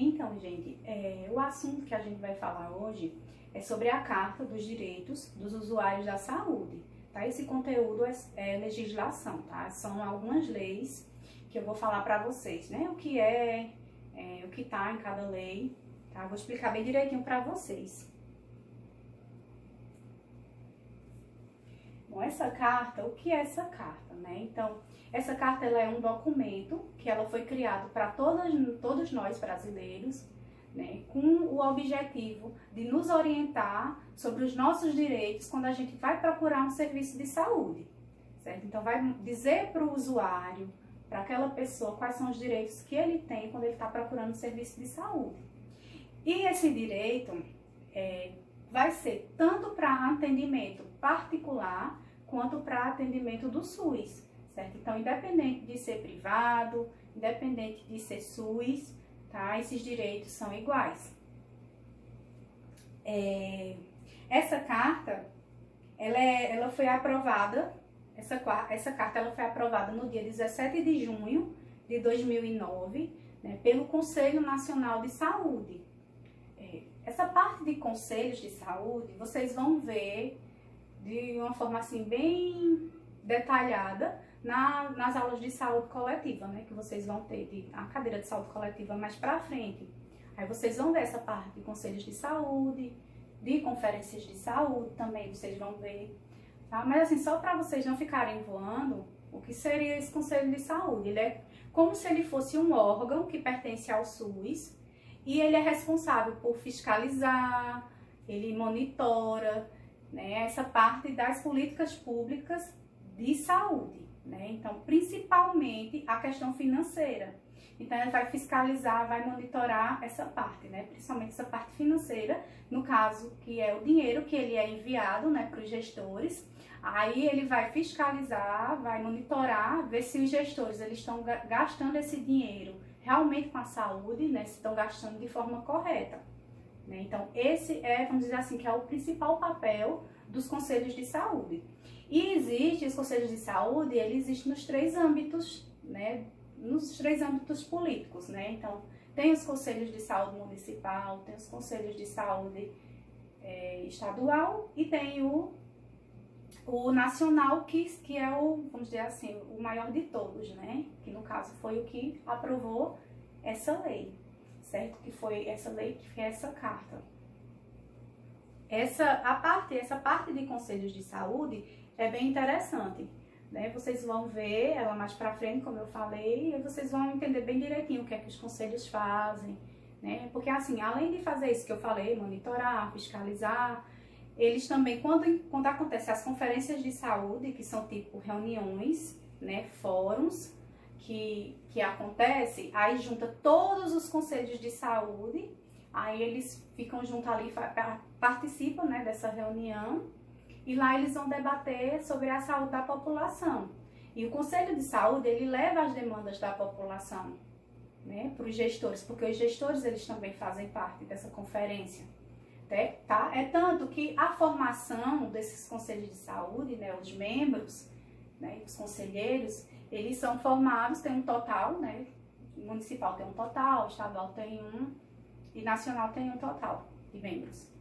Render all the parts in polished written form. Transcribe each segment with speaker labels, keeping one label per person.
Speaker 1: Então, gente, o assunto que a gente vai falar hoje é sobre a Carta dos Direitos dos Usuários da Saúde, tá? Esse conteúdo é legislação, tá? São algumas leis que eu vou falar para vocês, né? O que o que tá em cada lei, tá? Vou explicar bem direitinho para vocês. Bom, essa carta, o que é essa carta, né? Então, essa carta ela é um documento que ela foi criado para todos nós brasileiros, né? Com o objetivo de nos orientar sobre os nossos direitos quando a gente vai procurar um serviço de saúde, certo? Então, vai dizer para o usuário, para aquela pessoa, quais são os direitos que ele tem quando ele está procurando um serviço de saúde. E esse direito vai ser tanto para atendimento particular quanto para atendimento do SUS, certo? Então, independente de ser privado, independente de ser SUS, tá? Esses direitos são iguais. Essa carta, ela foi aprovada, essa carta ela foi aprovada no dia 17 de junho de 2009, né, pelo Conselho Nacional de Saúde. Essa parte de conselhos de saúde, vocês vão ver de uma forma assim bem detalhada nas aulas de saúde coletiva, né, que vocês vão ter a cadeira de saúde coletiva mais pra frente. Aí vocês vão ver essa parte de conselhos de saúde, de conferências de saúde também, vocês vão ver, tá? Mas assim, só para vocês não ficarem voando, o que seria esse conselho de saúde? Ele é como se ele fosse um órgão que pertence ao SUS, e ele é responsável por fiscalizar, ele monitora, né, essa parte das políticas públicas de saúde, né? Então, principalmente a questão financeira. Então, ele vai fiscalizar, vai monitorar essa parte, né? Principalmente essa parte financeira, no caso, que é o dinheiro que ele é enviado, né, para os gestores. Aí ele vai fiscalizar, vai monitorar, ver se os gestores eles estão gastando esse dinheiro realmente com a saúde, né, se estão gastando de forma correta, né? Então, esse vamos dizer assim, que é o principal papel dos conselhos de saúde. E os conselhos de saúde, ele existe nos três âmbitos, né, nos três âmbitos políticos, né? Então, tem os conselhos de saúde municipal, tem os conselhos de saúde estadual e tem o nacional, que é vamos dizer assim, o maior de todos, né? Que no caso foi o que aprovou essa lei, certo? Que foi essa lei, que é essa carta. Essa parte de conselhos de saúde é bem interessante, né? Vocês vão ver ela mais pra frente, como eu falei, e vocês vão entender bem direitinho o que é que os conselhos fazem, né? Porque assim, além de fazer isso que eu falei, monitorar, fiscalizar, eles também, quando acontecem as conferências de saúde, que são tipo reuniões, né, fóruns, que acontece, aí junta todos os conselhos de saúde, aí eles ficam juntos ali, participam, né, dessa reunião, e lá eles vão debater sobre a saúde da população. E o Conselho de Saúde, ele leva as demandas da população, né, para os gestores, porque os gestores, eles também fazem parte dessa conferência. Tá? É tanto que a formação desses conselhos de saúde, né, os membros, né, os conselheiros, eles são formados, tem um total, né, municipal tem um total, estadual tem um e nacional tem um total de membros.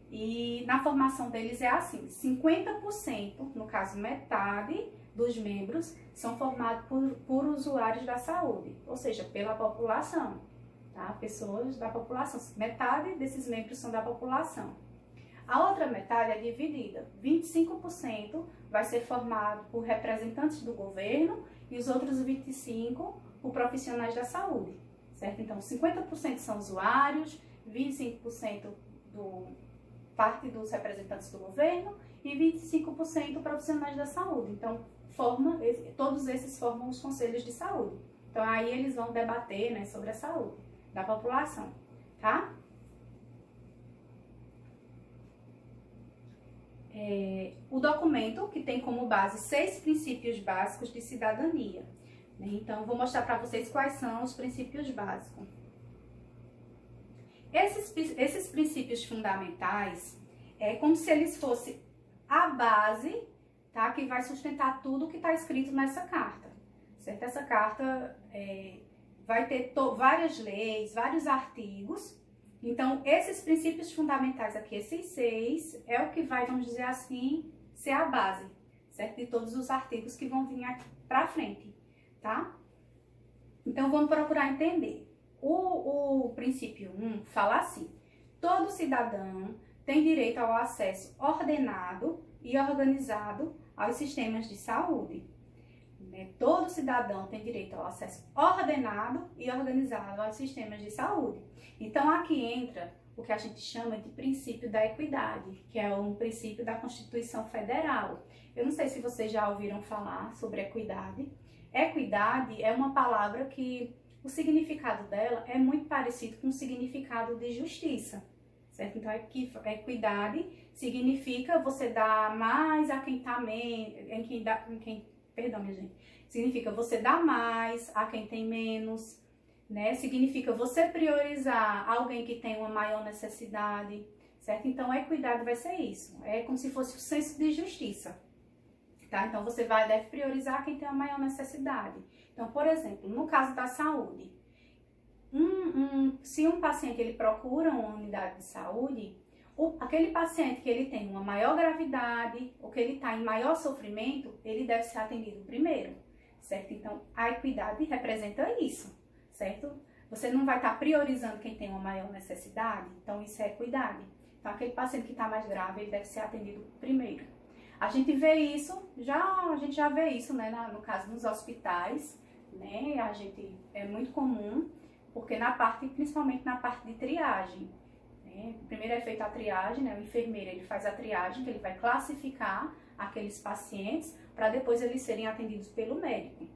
Speaker 1: E na formação deles é assim, 50%, no caso metade dos membros, são formados por usuários da saúde, ou seja, pela população. Tá? Pessoas da população, metade desses membros são da população. A outra metade é dividida, 25% vai ser formado por representantes do governo e os outros 25% por profissionais da saúde, certo? Então, 50% são usuários, 25% parte dos representantes do governo e 25% profissionais da saúde. Então, todos esses formam os conselhos de saúde. Então, aí eles vão debater, né, sobre a saúde da população, tá? O documento que tem como base 6 princípios básicos de cidadania, né? Então, vou mostrar para vocês quais são os princípios básicos. Esses princípios fundamentais é como se eles fossem a base, tá? Que vai sustentar tudo que está escrito nessa carta, certo? Essa carta vai ter várias leis, vários artigos. Então, esses princípios fundamentais aqui, esses 6, é o que vai, vamos dizer assim, ser a base, certo? De todos os artigos que vão vir aqui pra frente, tá? Então, vamos procurar entender. O princípio 1 fala assim: todo cidadão tem direito ao acesso ordenado e organizado aos sistemas de saúde. Todo cidadão tem direito ao acesso ordenado e organizado aos sistemas de saúde. Então, aqui entra o que a gente chama de princípio da equidade, que é um princípio da Constituição Federal. Eu não sei se vocês já ouviram falar sobre equidade. Equidade é uma palavra que o significado dela é muito parecido com o significado de justiça, certo? Então, equidade significa você dar mais a quem está menos, perdão, minha gente. Significa você dar mais a quem tem menos, né? Significa você priorizar alguém que tem uma maior necessidade, certo? Então, a equidade vai ser isso. É como se fosse o senso de justiça, tá? Então, você deve priorizar quem tem uma maior necessidade. Então, por exemplo, no caso da saúde, se um paciente ele procura uma unidade de saúde, aquele paciente que ele tem uma maior gravidade ou que ele está em maior sofrimento, ele deve ser atendido primeiro, certo? Então, a equidade representa isso, certo? Você não vai estar priorizando quem tem uma maior necessidade, então isso é equidade. Então, aquele paciente que está mais grave, ele deve ser atendido primeiro. A gente vê isso, a gente já vê isso, né, no caso dos hospitais, né? É muito comum, porque principalmente na parte de triagem, primeiro é feita a triagem, né? O enfermeiro ele faz a triagem, que ele vai classificar aqueles pacientes para depois eles serem atendidos pelo médico.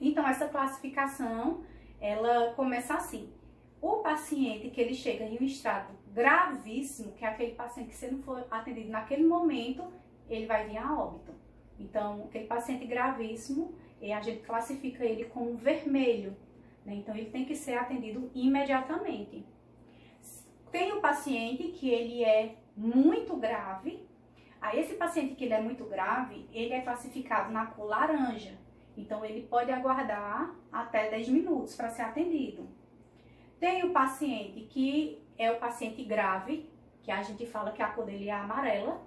Speaker 1: Então, essa classificação, ela começa assim. O paciente que ele chega em um estado gravíssimo, que é aquele paciente que se não for atendido naquele momento, ele vai vir a óbito. Então, aquele paciente gravíssimo, a gente classifica ele como vermelho, né? Então, ele tem que ser atendido imediatamente. Tem o paciente que ele é muito grave. Aí esse paciente que ele é muito grave, ele é classificado na cor laranja. Então, ele pode aguardar até 10 minutos para ser atendido. Tem o paciente que é o paciente grave, que a gente fala que a cor dele é amarela.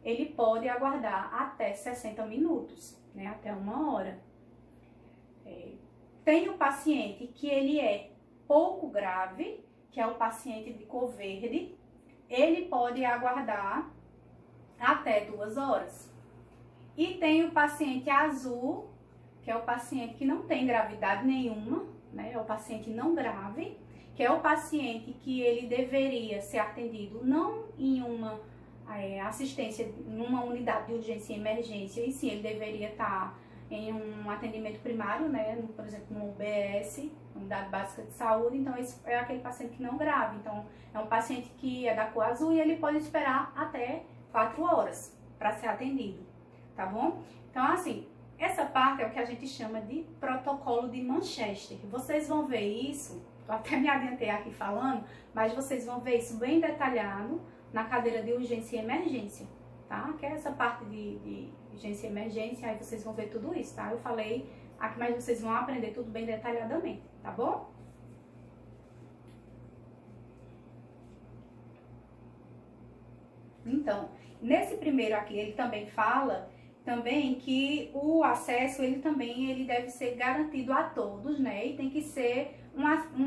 Speaker 1: Ele pode aguardar até 60 minutos, né? Até 1 hora. Tem o paciente que ele é pouco grave, que é o paciente de cor verde, ele pode aguardar até 2 horas. E tem o paciente azul, que é o paciente que não tem gravidade nenhuma, né? É o paciente não grave, que é o paciente que ele deveria ser atendido não em uma assistência, numa unidade de urgência e emergência, e sim, ele deveria estar em um atendimento primário, né? Por exemplo, no UBS, Unidade Básica de Saúde. Então, esse é aquele paciente que não grave. Então, é um paciente que é da cor azul e ele pode esperar até 4 horas para ser atendido, tá bom? Então, assim, essa parte é o que a gente chama de protocolo de Manchester. Vocês vão ver isso, eu até me adiantei aqui falando, mas vocês vão ver isso bem detalhado na cadeira de urgência e emergência, tá? Que é essa parte de urgência e emergência, aí vocês vão ver tudo isso, tá? Eu falei aqui, mas vocês vão aprender tudo bem detalhadamente, tá bom? Então, nesse primeiro aqui, ele também fala que o acesso, ele deve ser garantido a todos, né? E tem que ser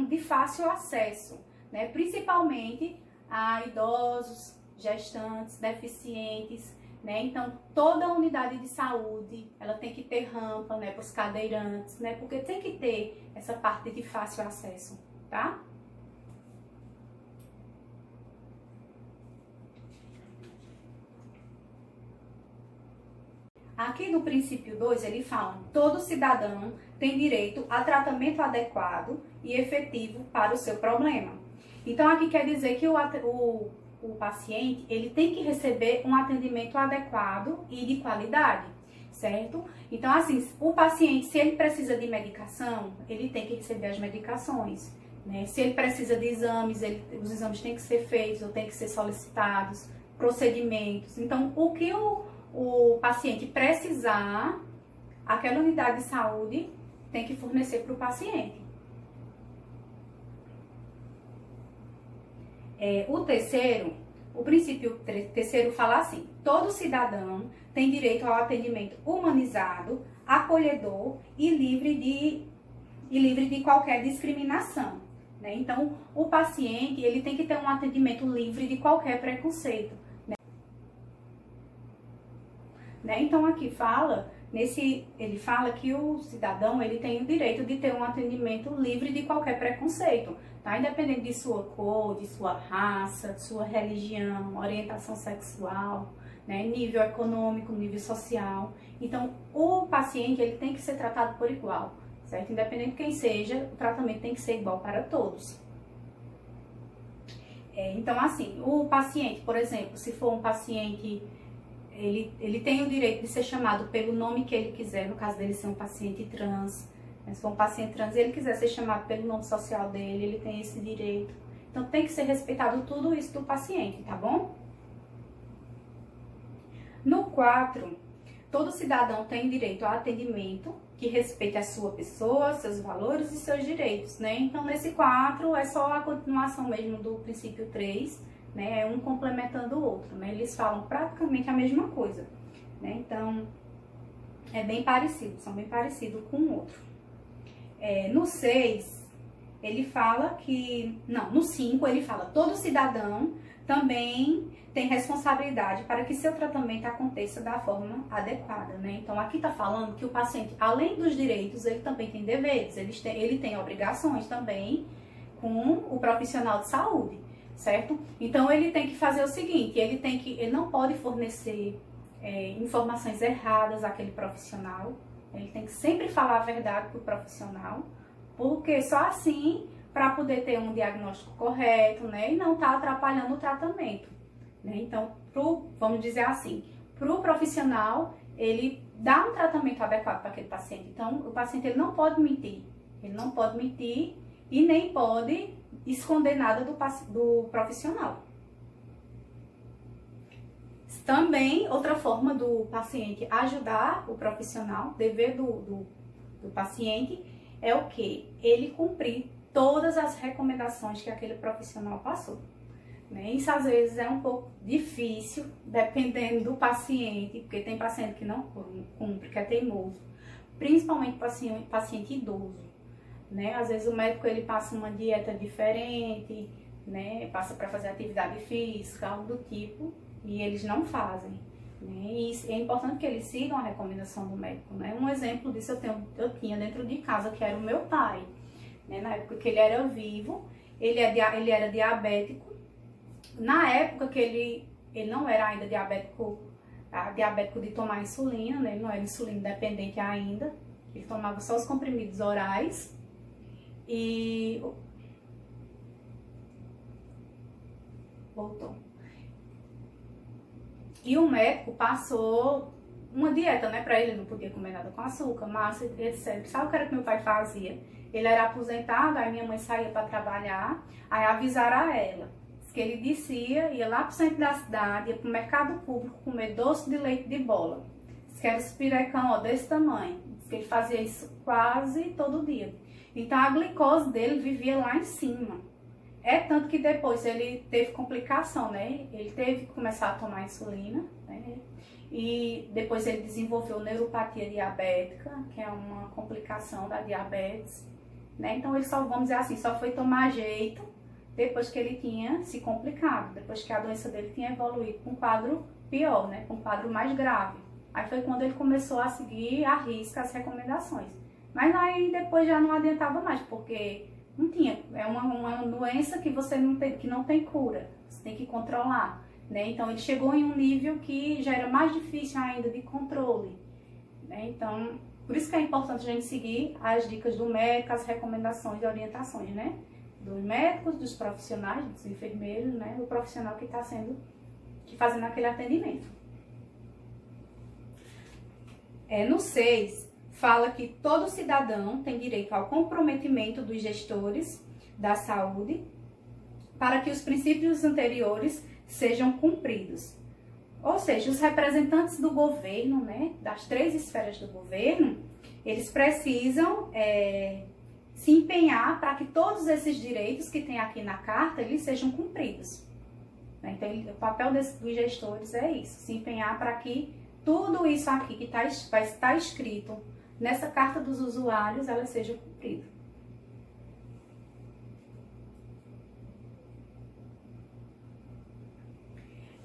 Speaker 1: de fácil acesso, né? Principalmente a idosos, gestantes, deficientes, né? Então, toda a unidade de saúde, ela tem que ter rampa, né, para os cadeirantes, né? Porque tem que ter essa parte de fácil acesso, tá? Aqui no princípio 2, ele fala: todo cidadão tem direito a tratamento adequado e efetivo para o seu problema. Então, aqui quer dizer que o paciente, ele tem que receber um atendimento adequado e de qualidade, certo? Então, assim, o paciente, se ele precisa de medicação, ele tem que receber as medicações, né? Se ele precisa de exames, os exames têm que ser feitos ou têm que ser solicitados, procedimentos. Então, o que o paciente precisar, aquela unidade de saúde tem que fornecer para o paciente, O princípio terceiro fala assim: todo cidadão tem direito ao atendimento humanizado, acolhedor e livre de qualquer discriminação. Né? Então, o paciente ele tem que ter um atendimento livre de qualquer preconceito. Né? Então, aqui ele fala que o cidadão ele tem o direito de ter um atendimento livre de qualquer preconceito, tá? Independente de sua cor, de sua raça, de sua religião, orientação sexual, né? Nível econômico, nível social. Então, o paciente ele tem que ser tratado por igual, certo? Independente de quem seja, o tratamento tem que ser igual para todos. Então, assim, o paciente, por exemplo, se for um paciente... Ele tem o direito de ser chamado pelo nome que ele quiser, no caso dele ser um paciente trans. Se for um paciente trans e ele quiser ser chamado pelo nome social dele, ele tem esse direito. Então tem que ser respeitado tudo isso do paciente, tá bom? No 4, todo cidadão tem direito ao atendimento que respeite a sua pessoa, seus valores e seus direitos, né? Então nesse 4 é só a continuação mesmo do princípio 3, né, um complementando o outro, né? Eles falam praticamente a mesma coisa, né? Então é bem parecido, são bem parecidos com o outro. No 6 ele fala no 5 ele fala: todo cidadão também tem responsabilidade para que seu tratamento aconteça da forma adequada, né? Então aqui tá falando que o paciente, além dos direitos, ele também tem deveres, ele tem obrigações também com o profissional de saúde. Certo? Então ele tem que fazer o seguinte: ele não pode fornecer informações erradas àquele profissional. Ele tem que sempre falar a verdade para o profissional, porque só assim para poder ter um diagnóstico correto, né, e não estar atrapalhando o tratamento. Né? Então, vamos dizer assim, para o profissional ele dá um tratamento adequado para aquele paciente. Então o paciente ele não pode mentir e nem pode esconder nada do profissional. Também, outra forma do paciente ajudar o profissional, dever do paciente, é o quê? Ele cumprir todas as recomendações que aquele profissional passou. Né? Isso às vezes é um pouco difícil, dependendo do paciente, porque tem paciente que não cumpre, que é teimoso, principalmente paciente idoso. Né? Às vezes o médico ele passa uma dieta diferente, né? Passa para fazer atividade física, algo do tipo, e eles não fazem. Né? E é importante que eles sigam a recomendação do médico. Né? Um exemplo disso eu tinha dentro de casa, que era o meu pai. Né? Na época que ele era vivo, ele era diabético. Na época que ele não era ainda diabético de tomar insulina, né? Ele não era insulina dependente ainda, ele tomava só os comprimidos orais. Voltou. E o médico passou uma dieta, né, pra ele. Não podia comer nada com açúcar, massa, etc. Sabe o que era que meu pai fazia? Ele era aposentado, aí minha mãe saía para trabalhar, aí avisaram a ela que ele descia, ia lá pro centro da cidade, ia pro mercado público comer doce de leite de bola. Diz que era os pirecão, ó, desse tamanho. Diz que ele fazia isso quase todo dia. Então a glicose dele vivia lá em cima. É tanto que depois ele teve complicação, né? Ele teve que começar a tomar insulina, né? E depois ele desenvolveu neuropatia diabética, que é uma complicação da diabetes, né? Então ele só, vamos dizer assim, só foi tomar jeito depois que ele tinha se complicado, depois que a doença dele tinha evoluído para um quadro pior, né? Para um quadro mais grave. Aí foi quando ele começou a seguir à risca as recomendações. Mas aí depois já não adiantava mais, porque não tinha. É uma doença que que não tem cura. Você tem que controlar. Né? Então ele chegou em um nível que já era mais difícil ainda de controle. Né? Então, por isso que é importante a gente seguir as dicas do médico, as recomendações e orientações, né? Dos médicos, dos profissionais, dos enfermeiros, né? Do profissional que está fazendo aquele atendimento. No 6, fala que todo cidadão tem direito ao comprometimento dos gestores da saúde para que os princípios anteriores sejam cumpridos. Ou seja, os representantes do governo, né, das 3 esferas do governo, eles precisam se empenhar para que todos esses direitos que tem aqui na carta, eles sejam cumpridos. Então, o papel dos gestores é isso, se empenhar para que tudo isso aqui que vai estar escrito nessa carta dos usuários, ela seja cumprida.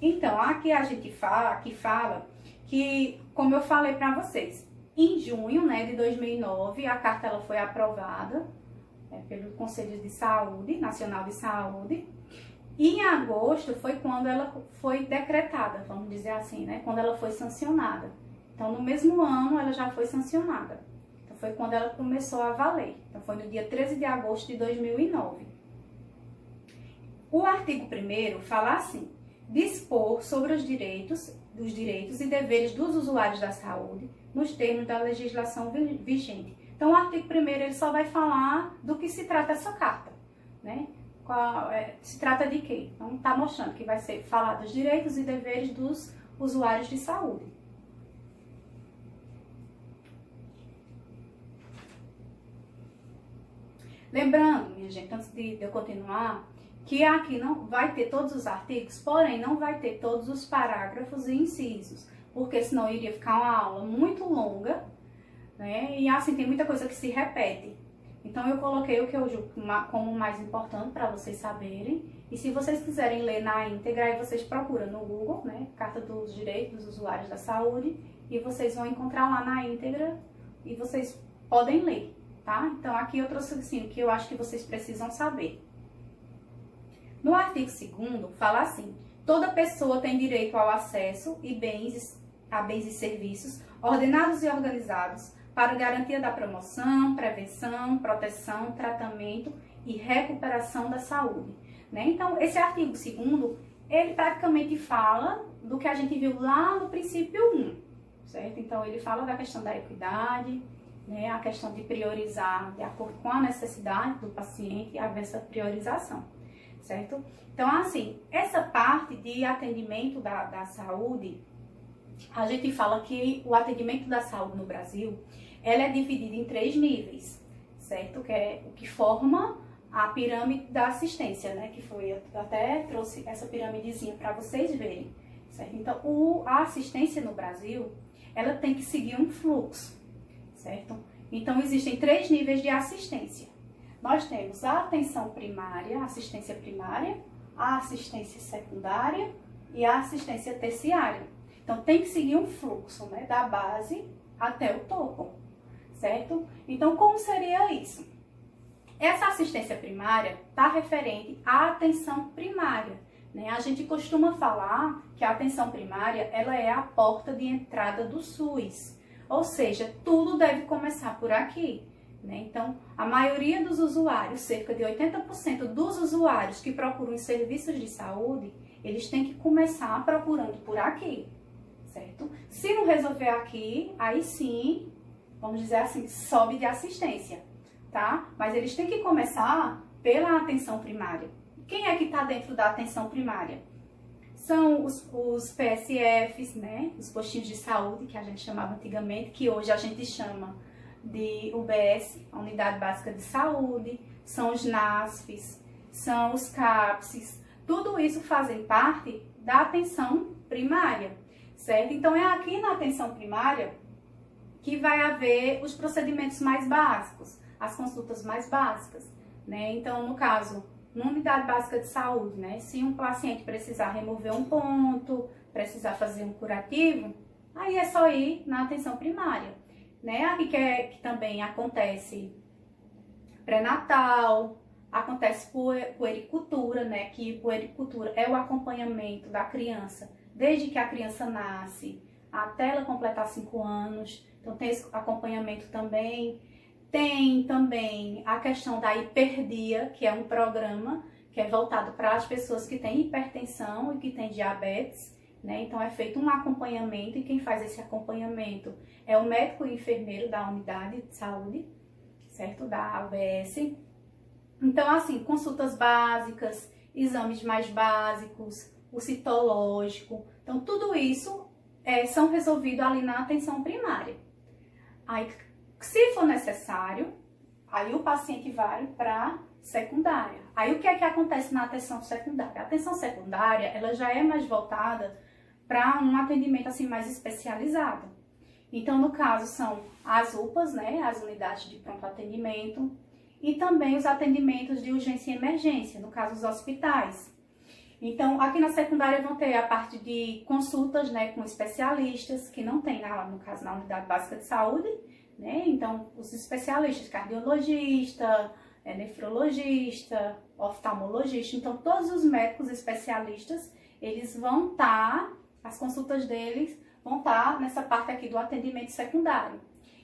Speaker 1: Então, aqui a gente fala que, como eu falei para vocês, em junho, né, de 2009, a carta ela foi aprovada pelo Conselho de Saúde, Nacional de Saúde. E em agosto foi quando ela foi decretada, vamos dizer assim, né, quando ela foi sancionada. Então, no mesmo ano, ela já foi sancionada. Então, foi quando ela começou a valer. Então, foi no dia 13 de agosto de 2009. O artigo 1º fala assim: dispor sobre os direitos e deveres dos usuários da saúde nos termos da legislação vigente. Então, o artigo 1º ele só vai falar do que se trata essa carta, né? Se trata de quê? Então, está mostrando que vai ser falar dos direitos e deveres dos usuários de saúde. Lembrando, minha gente, antes de eu continuar, que aqui não vai ter todos os artigos, porém não vai ter todos os parágrafos e incisos, porque senão iria ficar uma aula muito longa, né? E assim, tem muita coisa que se repete. Então, eu coloquei o que eu julgo como mais importante para vocês saberem. E se vocês quiserem ler na íntegra, aí vocês procuram no Google, né? Carta dos Direitos dos Usuários da Saúde. E vocês vão encontrar lá na íntegra e vocês podem ler, tá? Então, aqui eu trouxe assim, o que eu acho que vocês precisam saber. No artigo 2º, fala assim: toda pessoa tem direito ao acesso a bens e serviços ordenados e organizados para garantia da promoção, prevenção, proteção, tratamento e recuperação da saúde, né? Então, esse artigo 2º, ele praticamente fala do que a gente viu lá no princípio 1, certo? Então, ele fala da questão da equidade, né? A questão de priorizar de acordo com a necessidade do paciente, haver essa priorização, certo? Então, assim, essa parte de atendimento da saúde, a gente fala que o atendimento da saúde no Brasil, ela é dividida em 3 níveis, certo? Que é o que forma a pirâmide da assistência, né? Que foi, eu até trouxe essa piramidezinha para vocês verem, certo? Então, a assistência no Brasil, ela tem que seguir um fluxo, certo? Então, existem 3 níveis de assistência. Nós temos a atenção primária, a assistência primária, a assistência secundária e a assistência terciária. Então, tem que seguir um fluxo, né, da base até o topo, certo? Então, como seria isso? Essa assistência primária está referente à atenção primária, né? A gente costuma falar que a atenção primária, ela é a porta de entrada do SUS, ou seja, tudo deve começar por aqui, né? Então, a maioria dos usuários, cerca de 80% dos usuários que procuram serviços de saúde, eles têm que começar procurando por aqui, certo? Se não resolver aqui, aí sim, vamos dizer assim, sobe de assistência, tá? Mas eles têm que começar pela atenção primária. Quem é que está dentro da atenção primária? São os PSFs, né? Os postinhos de saúde, que a gente chamava antigamente, que hoje a gente chama de UBS, a Unidade Básica de Saúde, são os NASFs, são os CAPSs, tudo isso fazem parte da atenção primária, certo? Então, é aqui na atenção primária que vai haver os procedimentos mais básicos, as consultas mais básicas, né? Então, no caso, numa unidade básica de saúde, né? Se um paciente precisar remover um ponto, precisar fazer um curativo, aí é só ir na atenção primária, né? Aqui que também acontece pré-natal, acontece puericultura, né? Que puericultura é o acompanhamento da criança desde que a criança nasce até ela completar 5 anos. Então, tem esse acompanhamento também. Tem também a questão da hiperdia, que é um programa que é voltado para as pessoas que têm hipertensão e que têm diabetes, né? Então, é feito um acompanhamento e quem faz esse acompanhamento é o médico e enfermeiro da unidade de saúde, certo? Da UBS. Então, assim, consultas básicas, exames mais básicos, o citológico. Então, tudo isso são resolvidos ali na atenção primária. Aí, se for necessário, Aí o paciente vai para secundária. Aí o que é que acontece na atenção secundária? A atenção secundária, ela já é mais voltada para um atendimento assim mais especializado. Então, no caso, são as UPAs, né, as unidades de pronto atendimento, e também os atendimentos de urgência e emergência, no caso, os hospitais. Então, aqui na secundária vão ter a parte de consultas, né, com especialistas, que não tem, no caso, na unidade básica de saúde, né? Então, os especialistas, cardiologista, nefrologista, oftalmologista, então todos os médicos especialistas, eles vão estar, as consultas deles vão estar nessa parte aqui do atendimento secundário.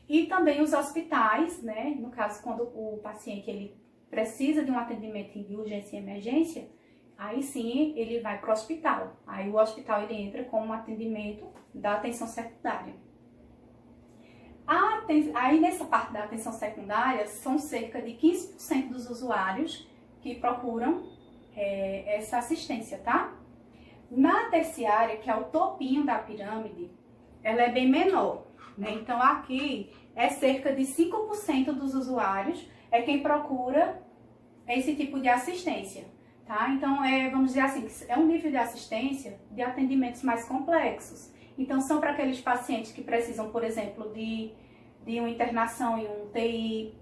Speaker 1: E também os hospitais, né? No caso, quando o paciente ele precisa de um atendimento de urgência e emergência, aí sim ele vai para o hospital. Aí o hospital ele entra com um atendimento da atenção secundária. Aí nessa parte da atenção secundária, são cerca de 15% dos usuários que procuram essa assistência, tá? Na terciária, que é o topinho da pirâmide, ela é bem menor, né? Então aqui é cerca de 5% dos usuários é quem procura esse tipo de assistência, tá? Então vamos dizer assim, é um nível de assistência de atendimentos mais complexos. Então são para aqueles pacientes que precisam, por exemplo, de uma internação em um UTI,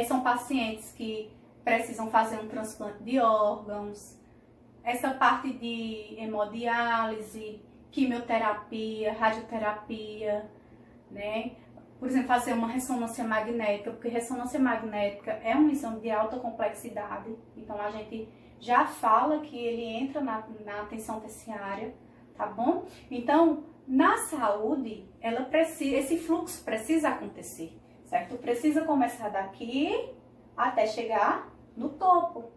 Speaker 1: são pacientes que precisam fazer um transplante de órgãos, essa parte de hemodiálise, quimioterapia, radioterapia, né? Por exemplo, fazer uma ressonância magnética, porque ressonância magnética é um exame de alta complexidade, então a gente já fala que ele entra na atenção terciária, tá bom? Então, na saúde, esse fluxo precisa acontecer, certo? Precisa começar daqui até chegar no topo,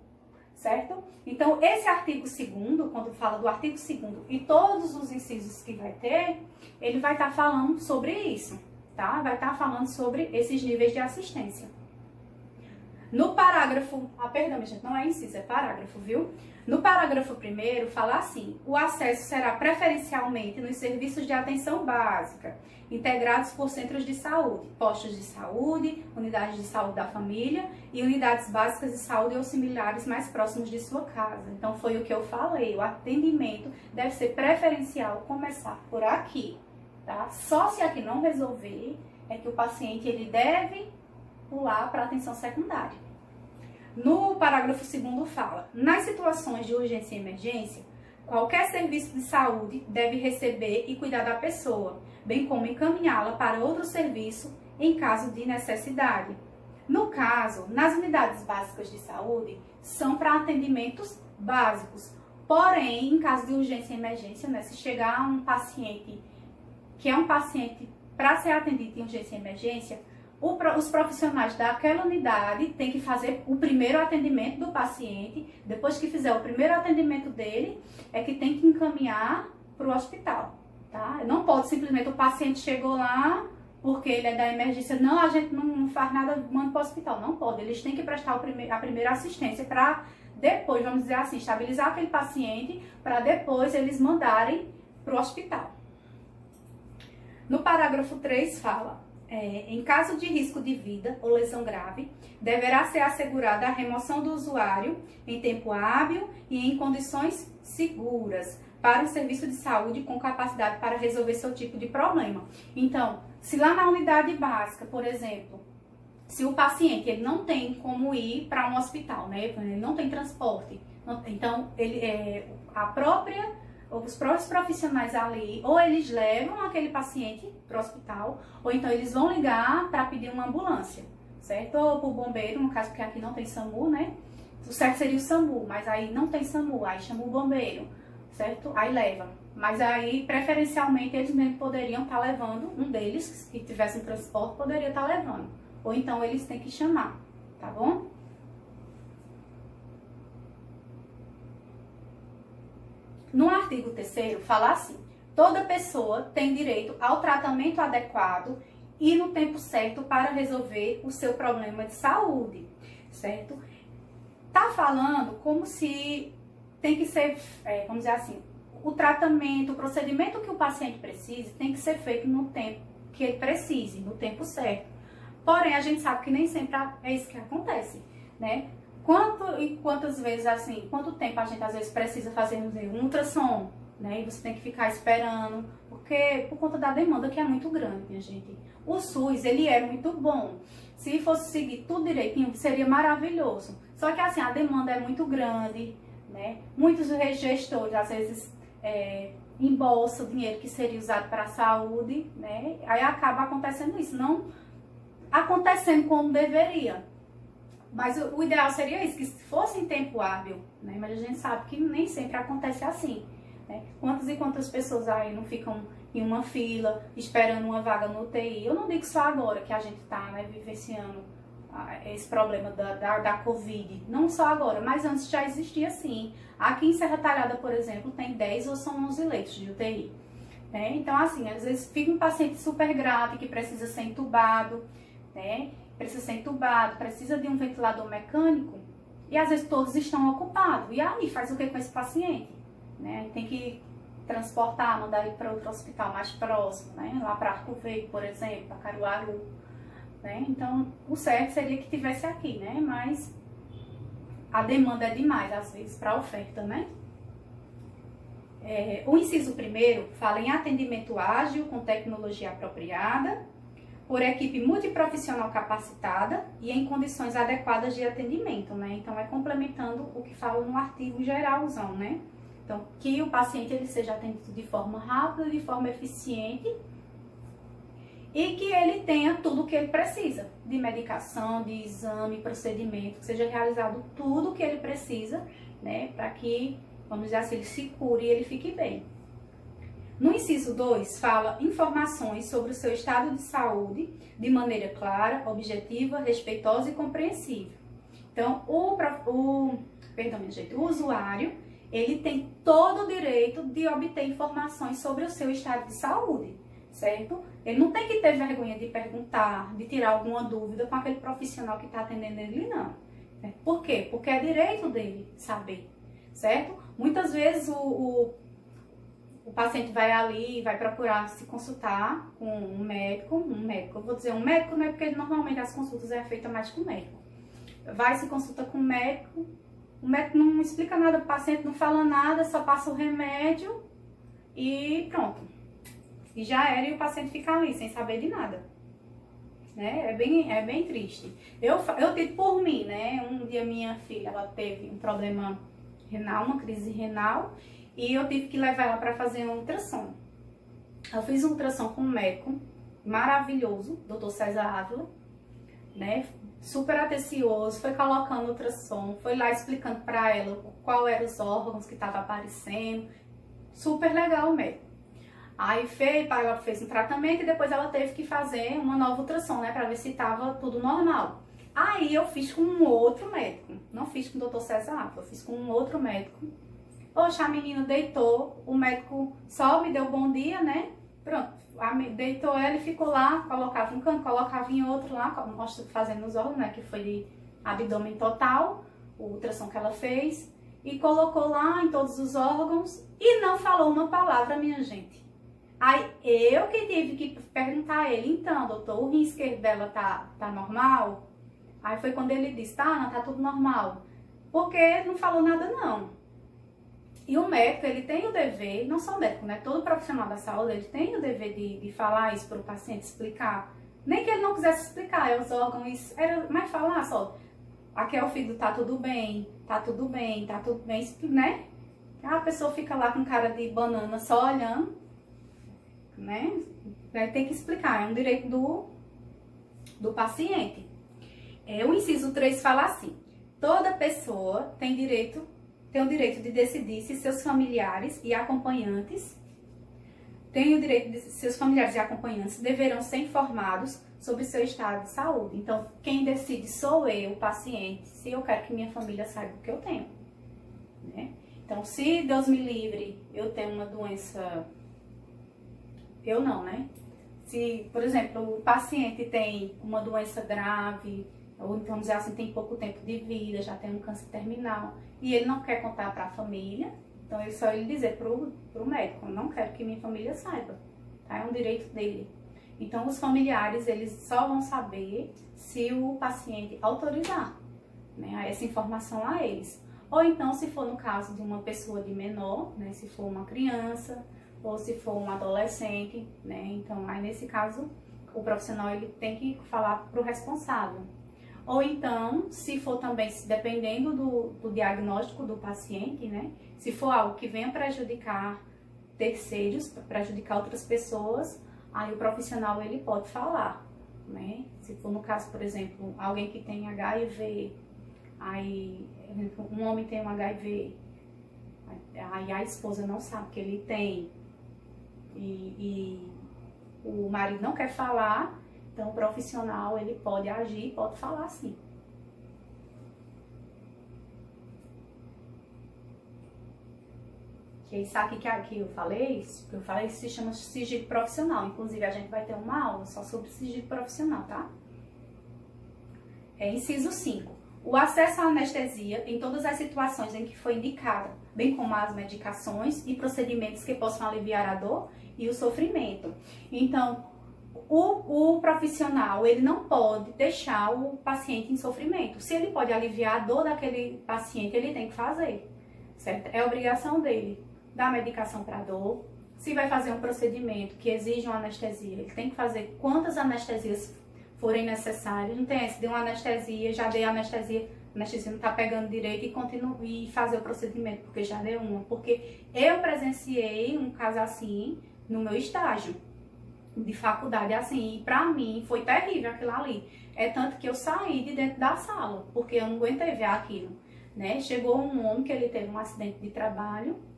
Speaker 1: certo? Então, esse artigo 2º, quando fala do artigo 2º e todos os incisos que vai ter, ele vai estar falando sobre isso, tá? Vai estar falando sobre esses níveis de assistência. No parágrafo, perdão, minha gente, não é inciso, é parágrafo, viu? No parágrafo 1º, fala assim: o acesso será preferencialmente nos serviços de atenção básica, integrados por centros de saúde, postos de saúde, unidades de saúde da família e unidades básicas de saúde ou similares mais próximos de sua casa. Então, foi o que eu falei, o atendimento deve ser preferencial, começar por aqui, tá? Só se aqui não resolver, é que o paciente ele deve pular para a atenção secundária. No parágrafo 2º fala: nas situações de urgência e emergência, qualquer serviço de saúde deve receber e cuidar da pessoa, bem como encaminhá-la para outro serviço em caso de necessidade. No caso, nas unidades básicas de saúde, são para atendimentos básicos. Porém, em caso de urgência e emergência, né, se chegar um paciente que é um paciente para ser atendido em urgência e emergência, os profissionais daquela unidade têm que fazer o primeiro atendimento do paciente. Depois que fizer o primeiro atendimento dele, é que tem que encaminhar para o hospital, tá? Não pode simplesmente o paciente chegou lá porque ele é da emergência, não, a gente não faz nada, manda para o hospital. Não pode, eles têm que prestar a primeira assistência para depois, vamos dizer assim, estabilizar aquele paciente para depois eles mandarem para o hospital. No parágrafo 3 fala: em caso de risco de vida ou lesão grave, deverá ser assegurada a remoção do usuário em tempo hábil e em condições seguras para o serviço de saúde com capacidade para resolver seu tipo de problema. Então, se lá na unidade básica, por exemplo, se o paciente ele não tem como ir para um hospital, né? Ele não tem transporte, então os próprios profissionais ali, ou eles levam aquele paciente para o hospital, ou então eles vão ligar para pedir uma ambulância, certo? Ou para o bombeiro, no caso, porque aqui não tem SAMU, né? O certo seria o SAMU, mas aí não tem SAMU, aí chama o bombeiro, certo? Aí leva. Mas aí, preferencialmente, eles mesmo poderiam estar levando, um deles, que tivesse um transporte, poderia estar levando. Ou então eles têm que chamar, tá bom? No artigo 3º, fala assim: toda pessoa tem direito ao tratamento adequado e no tempo certo para resolver o seu problema de saúde, certo? Tá falando como se tem que ser, vamos dizer assim, o tratamento, o procedimento que o paciente precise tem que ser feito no tempo que ele precise, no tempo certo. Porém, a gente sabe que nem sempre é isso que acontece, né? Quantas vezes, assim, quanto tempo a gente às vezes precisa fazer um ultrassom, né? E você tem que ficar esperando, porque por conta da demanda que é muito grande, minha gente. O SUS, ele é muito bom. Se fosse seguir tudo direitinho, seria maravilhoso. Só que, assim, a demanda é muito grande, né? Muitos gestores, às vezes, embolsam o dinheiro que seria usado para a saúde, né? Aí acaba acontecendo isso, não acontecendo como deveria. Mas o ideal seria isso, que se fosse em tempo hábil, né? Mas a gente sabe que nem sempre acontece assim, né? Quantas e quantas pessoas aí não ficam em uma fila, esperando uma vaga no UTI? Eu não digo só agora que a gente está, né, vivenciando esse problema da Covid. Não só agora, mas antes já existia sim. Aqui em Serra Talhada, por exemplo, tem 10 ou são 11 leitos de UTI. Né? Então, assim, às vezes fica um paciente super grave que precisa ser entubado, né? Precisa de um ventilador mecânico e às vezes todos estão ocupados. E aí faz o que com esse paciente? Né? Tem que transportar, mandar ele para outro hospital mais próximo, né? Lá para Arco Verde, por exemplo, para Caruaru. Né? Então, o certo seria que tivesse aqui, né? Mas a demanda é demais, às vezes, para a oferta, né? O inciso primeiro fala em atendimento ágil com tecnologia apropriada, por equipe multiprofissional capacitada e em condições adequadas de atendimento, né? Então, é complementando o que fala no artigo geralzão, né? Então, que o paciente ele seja atendido de forma rápida, de forma eficiente e que ele tenha tudo o que ele precisa, de medicação, de exame, procedimento, que seja realizado tudo o que ele precisa, né? Para que, vamos dizer assim, ele se cure e ele fique bem. No inciso 2, fala informações sobre o seu estado de saúde de maneira clara, objetiva, respeitosa e compreensível. Então, o usuário, ele tem todo o direito de obter informações sobre o seu estado de saúde, certo? Ele não tem que ter vergonha de perguntar, de tirar alguma dúvida com aquele profissional que está atendendo ele, não. Por quê? Porque é direito dele saber, certo? Muitas vezes o paciente vai ali, vai procurar se consultar com um médico, eu vou dizer um médico, né, porque normalmente as consultas é feita mais com o médico. Vai, se consulta com o médico não explica nada para o paciente, não fala nada, só passa o remédio e pronto. E já era, e o paciente fica ali, sem saber de nada. Né? É bem triste. Eu tive por mim, né, um dia minha filha, ela teve um problema renal, uma crise renal, e eu tive que levar ela para fazer um ultrassom. Eu fiz um ultrassom com um médico maravilhoso, Dr. César Ávila, né? Super atencioso, foi colocando ultrassom, foi lá explicando para ela qual eram os órgãos que estavam aparecendo. Super legal o médico. Aí ela fez um tratamento e depois ela teve que fazer uma nova ultrassom, né? Para ver se estava tudo normal. Aí eu fiz com um outro médico, não fiz com o Dr. César Ávila, eu fiz com um outro médico. Poxa, a menina deitou, o médico só me deu bom dia, né? Pronto, deitou ela e ficou lá, colocava um canto, colocava em outro lá, fazendo os órgãos, né? Que foi de abdômen total, o ultrassom que ela fez. E colocou lá em todos os órgãos e não falou uma palavra, minha gente. Aí eu que tive que perguntar a ele, então, doutor, o rim esquerdo dela tá normal? Aí foi quando ele disse, tá tudo normal. Porque não falou nada não. E o médico, ele tem o dever, não só o médico, né? Todo profissional da saúde, ele tem o dever de falar isso para o paciente, explicar. Nem que ele não quisesse explicar, é os órgãos, era mais falar só. Aqui é o filho, tá tudo bem, né? A pessoa fica lá com cara de banana só olhando, né? Tem que explicar, é um direito do paciente. O inciso 3 fala assim, toda pessoa tem o direito de decidir se seus familiares e acompanhantes deverão ser informados sobre seu estado de saúde. Então, quem decide sou eu, o paciente, se eu quero que minha família saiba o que eu tenho. Né? Então, se Deus me livre, eu tenho uma doença, eu não, né? Se, por exemplo, o paciente tem uma doença grave, ou vamos dizer assim, tem pouco tempo de vida, já tem um câncer terminal, e ele não quer contar para a família, então é só ele dizer pro médico, eu não quero que minha família saiba, tá? É um direito dele. Então, os familiares, eles só vão saber se o paciente autorizar, né, essa informação a eles. Ou então, se for no caso de uma pessoa de menor, né, se for uma criança, ou se for um adolescente, né, então, aí nesse caso, o profissional ele tem que falar para o responsável. Ou então, se for também, dependendo do diagnóstico do paciente, né, se for algo que venha prejudicar terceiros, prejudicar outras pessoas, aí o profissional ele pode falar, né? Se for no caso, por exemplo, alguém que tem HIV, aí um homem tem um HIV, aí a esposa não sabe que ele tem e o marido não quer falar, então o profissional ele pode agir, pode falar sim. Que isso aqui que eu falei se chama sigilo profissional. Inclusive, a gente vai ter uma aula só sobre sigilo profissional, tá? Inciso 5. O acesso à anestesia em todas as situações em que foi indicada, bem como as medicações e procedimentos que possam aliviar a dor e o sofrimento. Então, o profissional, ele não pode deixar o paciente em sofrimento. Se ele pode aliviar a dor daquele paciente, ele tem que fazer, certo? É obrigação dele. Dar medicação para dor, se vai fazer um procedimento que exige uma anestesia, ele tem que fazer quantas anestesias forem necessárias. Não tem esse, deu uma anestesia, já dei a anestesia não está pegando direito e fazer o procedimento, porque já deu uma. Porque eu presenciei um caso assim no meu estágio de faculdade, assim, e pra mim foi terrível aquilo ali. É tanto que eu saí de dentro da sala, porque eu não aguentei ver aquilo, né? Chegou um homem que ele teve um acidente de trabalho,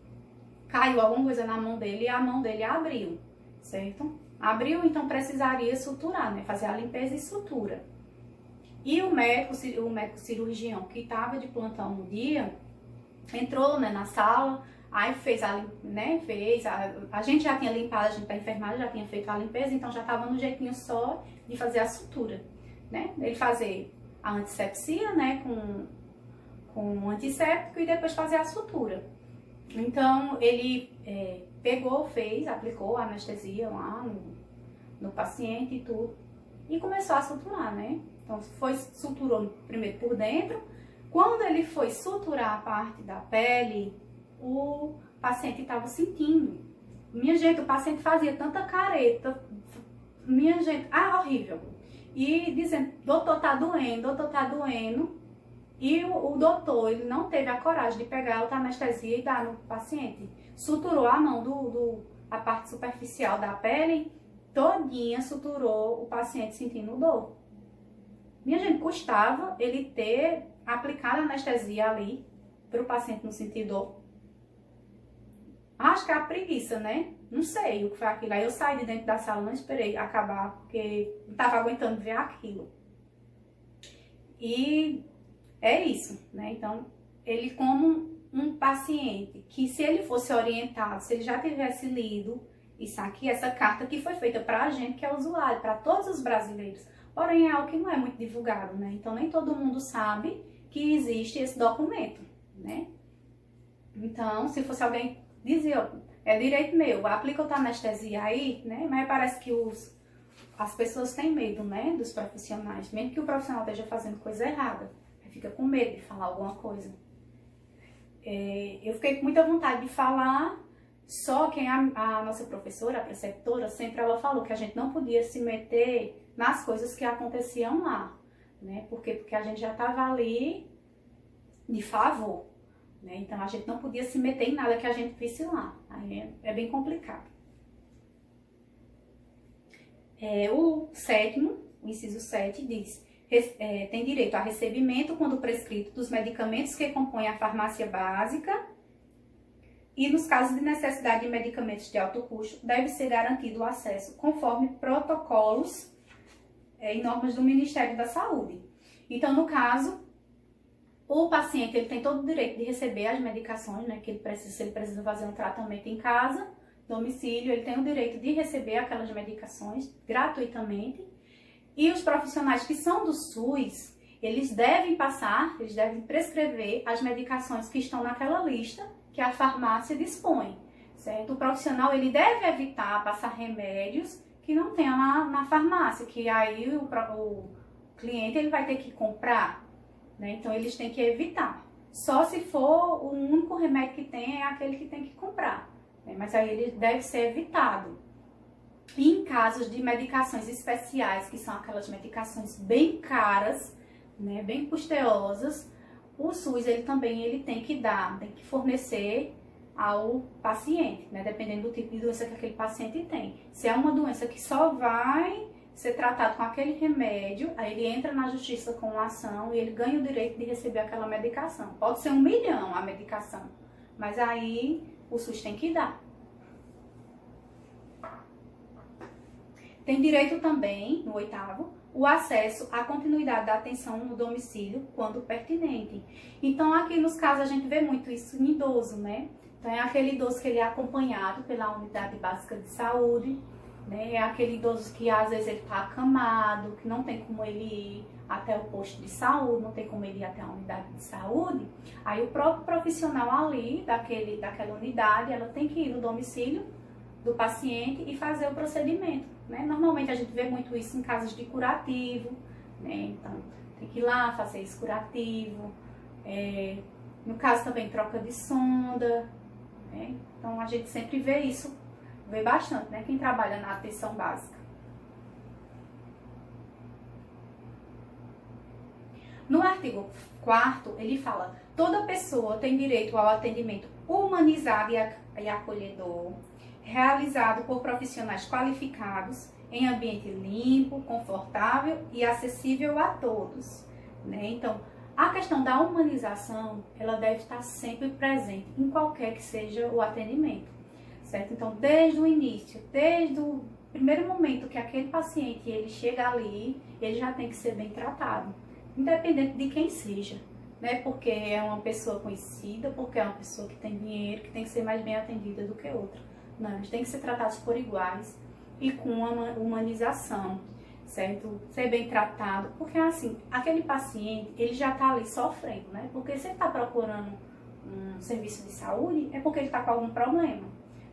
Speaker 1: caiu alguma coisa na mão dele e a mão dele abriu, certo? Abriu, então precisaria suturar, né? Fazer a limpeza e sutura. E o médico cirurgião que estava de plantão no dia, entrou, né, na sala, aí fez a gente já tinha limpado, a gente da enfermagem já tinha feito a limpeza, então já estava no jeitinho só de fazer a sutura, né? Ele fazer a antissepsia, né, com um antisséptico e depois fazer a sutura. Então, ele aplicou a anestesia lá no paciente e tudo, e começou a suturar, né? Então, suturou primeiro por dentro. Quando ele foi suturar a parte da pele, o paciente estava sentindo. Minha gente, o paciente fazia tanta careta, minha gente, horrível. E dizendo, doutor, tá doendo, doutor, tá doendo. E o doutor, ele não teve a coragem de pegar a outra anestesia e dar no paciente. Suturou a mão a parte superficial da pele, todinha suturou o paciente sentindo dor. Minha gente, custava ele ter aplicado a anestesia ali para o paciente não sentir dor. Acho que é a preguiça, né? Não sei o que foi aquilo. Aí eu saí de dentro da sala, não esperei acabar, porque não estava aguentando ver aquilo. E é isso, né? Então, ele como um paciente que, se ele fosse orientado, se ele já tivesse lido isso aqui, essa carta que foi feita para a gente que é usuário, para todos os brasileiros, porém é algo que não é muito divulgado, né? Então, nem todo mundo sabe que existe esse documento, né? Então, se fosse alguém dizer, é direito meu, aplica outra anestesia aí, né? Mas parece que as pessoas têm medo, né? Dos profissionais, mesmo que o profissional esteja fazendo coisa errada. Fica com medo de falar alguma coisa. Eu fiquei com muita vontade de falar, só que a nossa professora, a preceptora, sempre ela falou que a gente não podia se meter nas coisas que aconteciam lá, né? Porque a gente já estava ali de favor, né? Então a gente não podia se meter em nada que a gente visse lá. Aí é bem complicado. O inciso 7 diz: tem direito a recebimento, quando prescrito, dos medicamentos que compõem a farmácia básica e, nos casos de necessidade de medicamentos de alto custo, deve ser garantido o acesso conforme protocolos e normas do Ministério da Saúde. Então, no caso, o paciente ele tem todo o direito de receber as medicações, né, que ele precisa, se ele precisa fazer um tratamento em casa, domicílio, ele tem o direito de receber aquelas medicações gratuitamente. E os profissionais que são do SUS, eles devem prescrever as medicações que estão naquela lista que a farmácia dispõe, certo? O profissional, ele deve evitar passar remédios que não tenha na farmácia, que aí o cliente ele vai ter que comprar, né? Então eles têm que evitar. Só se for o único remédio que tem é aquele que tem que comprar, né? Mas aí ele deve ser evitado. E em casos de medicações especiais, que são aquelas medicações bem caras, né, bem custosas, o SUS ele tem que dar, tem que fornecer ao paciente, né, dependendo do tipo de doença que aquele paciente tem. Se é uma doença que só vai ser tratado com aquele remédio, aí ele entra na justiça com uma ação e ele ganha o direito de receber aquela medicação. Pode ser 1 milhão a medicação, mas aí o SUS tem que dar. Tem direito também, no 8º, o acesso à continuidade da atenção no domicílio quando pertinente. Então, aqui nos casos, a gente vê muito isso em idoso, né? Então, é aquele idoso que ele é acompanhado pela unidade básica de saúde, né? É aquele idoso que, às vezes, ele está acamado, que não tem como ele ir até o posto de saúde, não tem como ele ir até a unidade de saúde. Aí, o próprio profissional ali, daquela unidade, ela tem que ir no domicílio do paciente e fazer o procedimento, né? Normalmente a gente vê muito isso em casos de curativo, né? Então tem que ir lá fazer esse curativo, no caso também troca de sonda, né? Então a gente sempre vê isso, vê bastante, né? Quem trabalha na atenção básica. No artigo 4º, ele fala: toda pessoa tem direito ao atendimento humanizado e acolhedor, realizado por profissionais qualificados, em ambiente limpo, confortável e acessível a todos, né? Então, a questão da humanização, ela deve estar sempre presente em qualquer que seja o atendimento, certo? Então, desde o início, desde o primeiro momento que aquele paciente ele chega ali, ele já tem que ser bem tratado, independente de quem seja, né? Porque é uma pessoa conhecida, porque é uma pessoa que tem dinheiro, que tem que ser mais bem atendida do que outra. Não, eles têm que ser tratados por iguais e com uma humanização, certo? Ser bem tratado, porque assim, aquele paciente, ele já tá ali sofrendo, né? Porque se ele tá procurando um serviço de saúde, é porque ele tá com algum problema,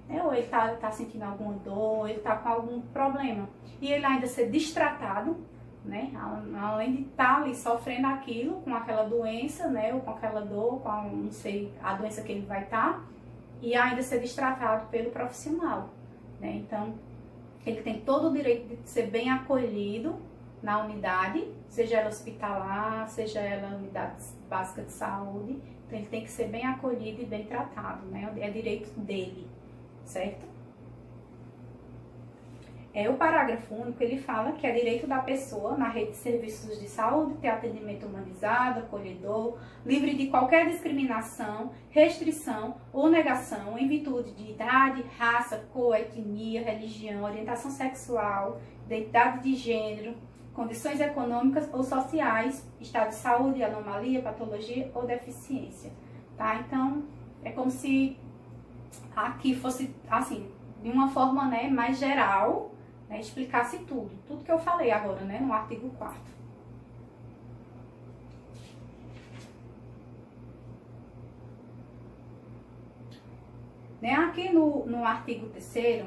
Speaker 1: né? Ou ele tá sentindo alguma dor, ele tá com algum problema. E ele ainda ser destratado, né? Além de estar ali sofrendo aquilo, com aquela doença, né? Ou com aquela dor, com, não sei, a doença que ele vai estar, e ainda ser destratado pelo profissional, né? Então, ele tem todo o direito de ser bem acolhido na unidade, seja ela hospitalar, seja ela unidade básica de saúde. Então, ele tem que ser bem acolhido e bem tratado, né? É direito dele, certo? O parágrafo único, ele fala que é direito da pessoa, na rede de serviços de saúde, ter atendimento humanizado, acolhedor, livre de qualquer discriminação, restrição ou negação em virtude de idade, raça, cor, etnia, religião, orientação sexual, identidade de gênero, condições econômicas ou sociais, estado de saúde, anomalia, patologia ou deficiência, tá? Então, é como se aqui fosse, assim, de uma forma, né, mais geral, né, explicasse tudo que eu falei agora, né, no artigo 4º. Né, aqui no artigo 3º,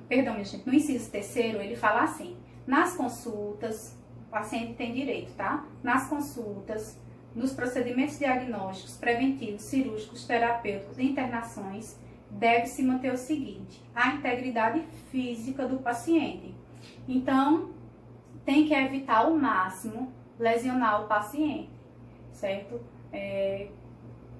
Speaker 1: perdão, minha gente, no inciso 3º, ele fala assim: nas consultas, o paciente tem direito, tá? Nas consultas, nos procedimentos diagnósticos, preventivos, cirúrgicos, terapêuticos e internações, deve-se manter o seguinte: a integridade física do paciente. Então, tem que evitar ao máximo lesionar o paciente, certo?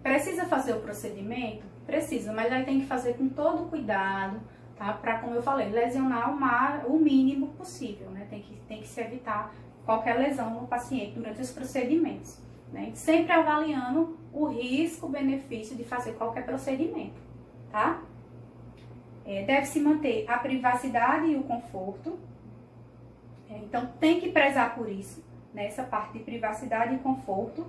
Speaker 1: Precisa fazer o procedimento? Precisa, mas aí tem que fazer com todo cuidado, tá? Para, como eu falei, lesionar o mínimo possível, né? Tem que se evitar qualquer lesão no paciente durante os procedimentos, né? Sempre avaliando o risco-benefício de fazer qualquer procedimento, tá? Deve-se manter a privacidade e o conforto. Então, tem que prezar por isso, nessa parte de privacidade e conforto,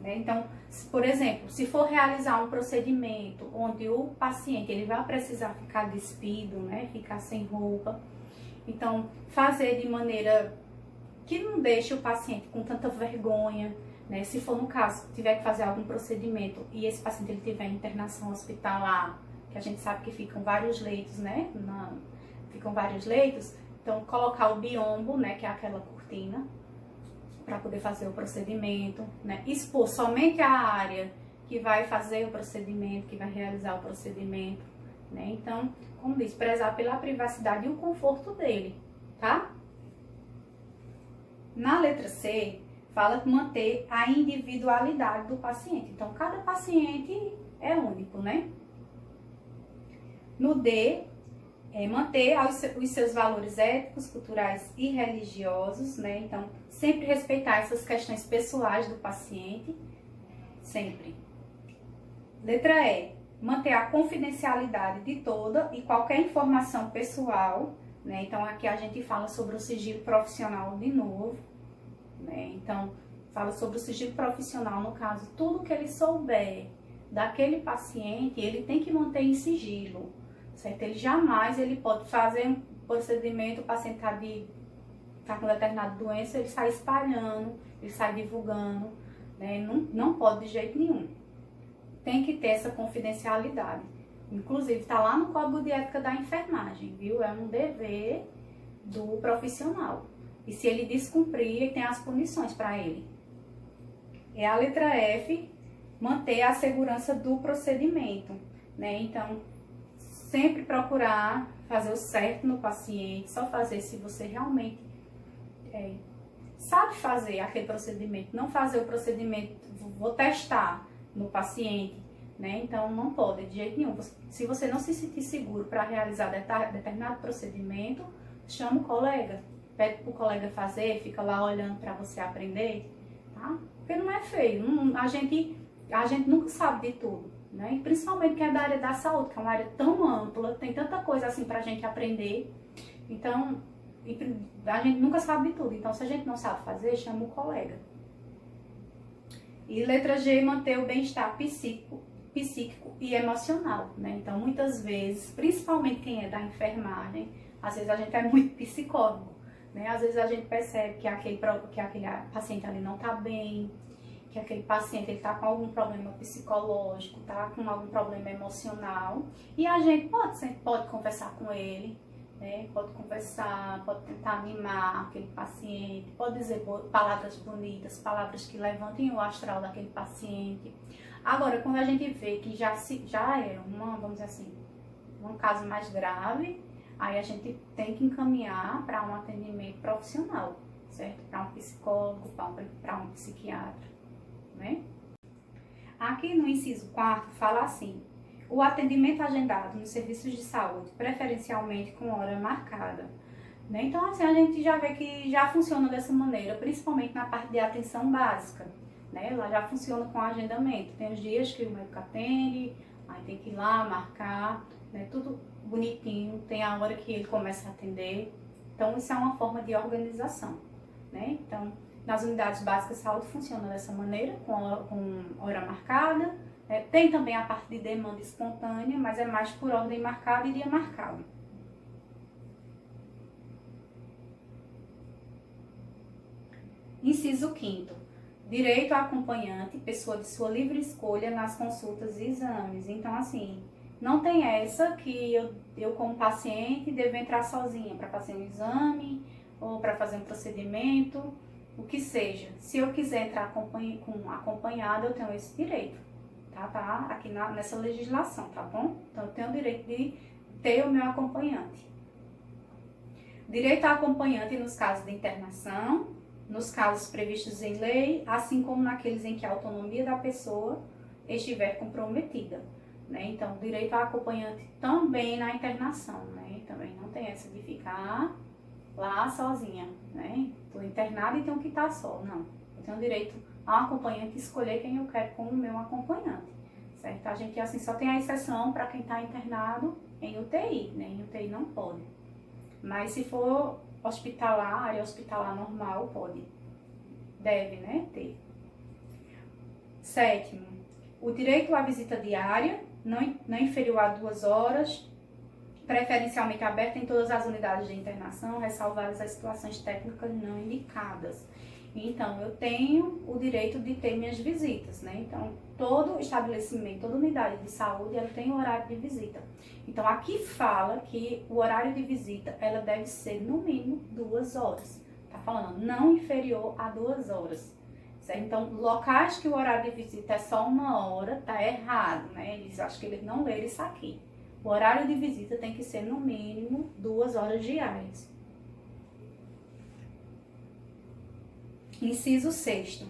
Speaker 1: né? Então, por exemplo, se for realizar um procedimento onde o paciente ele vai precisar ficar despido, né? Ficar sem roupa, então, fazer de maneira que não deixe o paciente com tanta vergonha, né? Se for no caso, tiver que fazer algum procedimento e esse paciente ele tiver internação hospitalar, que a gente sabe que ficam vários leitos, né? ficam vários leitos, então colocar o biombo, né, que é aquela cortina, para poder fazer o procedimento, né, expor somente a área que vai fazer o procedimento, que vai realizar o procedimento, né, então, como diz, prezar pela privacidade e o conforto dele, tá? Na letra C, fala que manter a individualidade do paciente, então cada paciente é único, né? No D, manter os seus valores éticos, culturais e religiosos, né? Então, sempre respeitar essas questões pessoais do paciente, sempre. Letra E, manter a confidencialidade de toda e qualquer informação pessoal, né? Então, aqui a gente fala sobre o sigilo profissional de novo, né? Então, fala sobre o sigilo profissional, no caso, tudo que ele souber daquele paciente, ele tem que manter em sigilo, certo? Ele jamais pode fazer um procedimento, o paciente está com determinada doença, ele sai espalhando, ele sai divulgando, né? Não pode de jeito nenhum. Tem que ter essa confidencialidade. Inclusive, está lá no Código de Ética da Enfermagem, viu? É um dever do profissional. E se ele descumprir, tem as punições para ele. É a letra F, manter a segurança do procedimento, né? Então, sempre procurar fazer o certo no paciente, só fazer se você realmente sabe fazer aquele procedimento, não fazer o procedimento, vou testar no paciente, né? Então, não pode de jeito nenhum. Se você não se sentir seguro para realizar determinado procedimento, chama o colega, pede para o colega fazer, fica lá olhando para você aprender, tá? Porque não é feio, a gente nunca sabe de tudo, né? E principalmente quem é da área da saúde, que é uma área tão ampla, tem tanta coisa assim pra gente aprender, então a gente nunca sabe de tudo, então se a gente não sabe fazer, chama o colega. E letra G, manter o bem-estar psíquico e emocional, né? Então muitas vezes, principalmente quem é da enfermagem, às vezes a gente é muito psicólogo, né? Às vezes a gente percebe que aquele paciente ali não está bem, que aquele paciente está com algum problema psicológico, está com algum problema emocional, e a gente pode conversar com ele, né? Pode conversar, pode tentar animar aquele paciente, pode dizer palavras bonitas, palavras que levantem o astral daquele paciente. Agora, quando a gente vê que já é vamos dizer assim, um caso mais grave, aí a gente tem que encaminhar para um atendimento profissional, certo? Para um psicólogo, para um psiquiatra, né? Aqui no inciso 4 fala assim: o atendimento agendado nos serviços de saúde, preferencialmente com hora marcada, né? Então, assim, a gente já vê que já funciona dessa maneira, principalmente na parte de atenção básica, né? Ela já funciona com agendamento. Tem os dias que o médico atende, aí tem que ir lá marcar, né? Tudo bonitinho, tem a hora que ele começa a atender. Então, isso é uma forma de organização, né? Então, nas unidades básicas de saúde funciona dessa maneira, com hora marcada. Tem também a parte de demanda espontânea, mas é mais por ordem marcada e dia marcado. Inciso 5º. Direito a acompanhante, pessoa de sua livre escolha nas consultas e exames. Então, assim, não tem essa que eu como paciente devo entrar sozinha para fazer um exame ou para fazer um procedimento, o que seja. Se eu quiser entrar acompanhada, eu tenho esse direito, tá aqui nessa legislação, tá bom? Então, eu tenho o direito de ter o meu acompanhante. Direito a acompanhante nos casos de internação, nos casos previstos em lei, assim como naqueles em que a autonomia da pessoa estiver comprometida, né? Então, direito a acompanhante também na internação, né? Também não tem essa de ficar lá sozinha, né? Estou internada e tenho que estar só, não. Eu tenho direito a acompanhante escolher quem eu quero como meu acompanhante, certo? A gente, assim, só tem a exceção para quem está internado em UTI, né? Em UTI não pode. Mas se for hospitalar, área hospitalar normal, deve, né, ter. 7º, o direito à visita diária, não inferior a 2 horas, preferencialmente aberta em todas as unidades de internação, ressalvadas as situações técnicas não indicadas. Então, eu tenho o direito de ter minhas visitas, né? Então, todo estabelecimento, toda unidade de saúde, ela tem um horário de visita. Então, aqui fala que o horário de visita, ela deve ser no mínimo 2 horas. Tá falando não inferior a 2 horas. Certo? Então, locais que o horário de visita é só 1 hora, tá errado, né? Eles acham que eles não leram isso aqui. O horário de visita tem que ser no mínimo 2 horas diárias. Inciso 6º.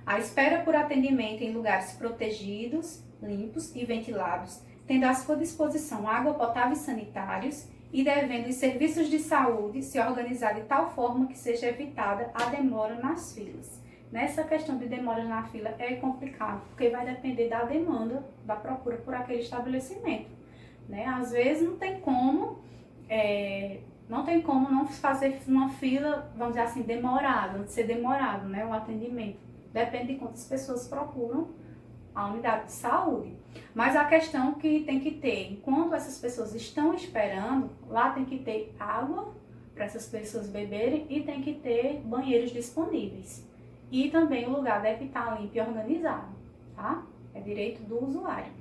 Speaker 1: A espera por atendimento em lugares protegidos, limpos e ventilados, tendo à sua disposição água potável e sanitários e devendo os serviços de saúde se organizar de tal forma que seja evitada a demora nas filas. Nessa questão de demora na fila é complicado, porque vai depender da demanda, da procura por aquele estabelecimento, né? Às vezes não tem como não fazer uma fila, vamos dizer assim, demorada, ser demorado, né, o atendimento. Depende de quantas pessoas procuram a unidade de saúde. Mas a questão que tem que ter, enquanto essas pessoas estão esperando, lá tem que ter água para essas pessoas beberem e tem que ter banheiros disponíveis. E também o lugar deve estar limpo e organizado, tá? É direito do usuário.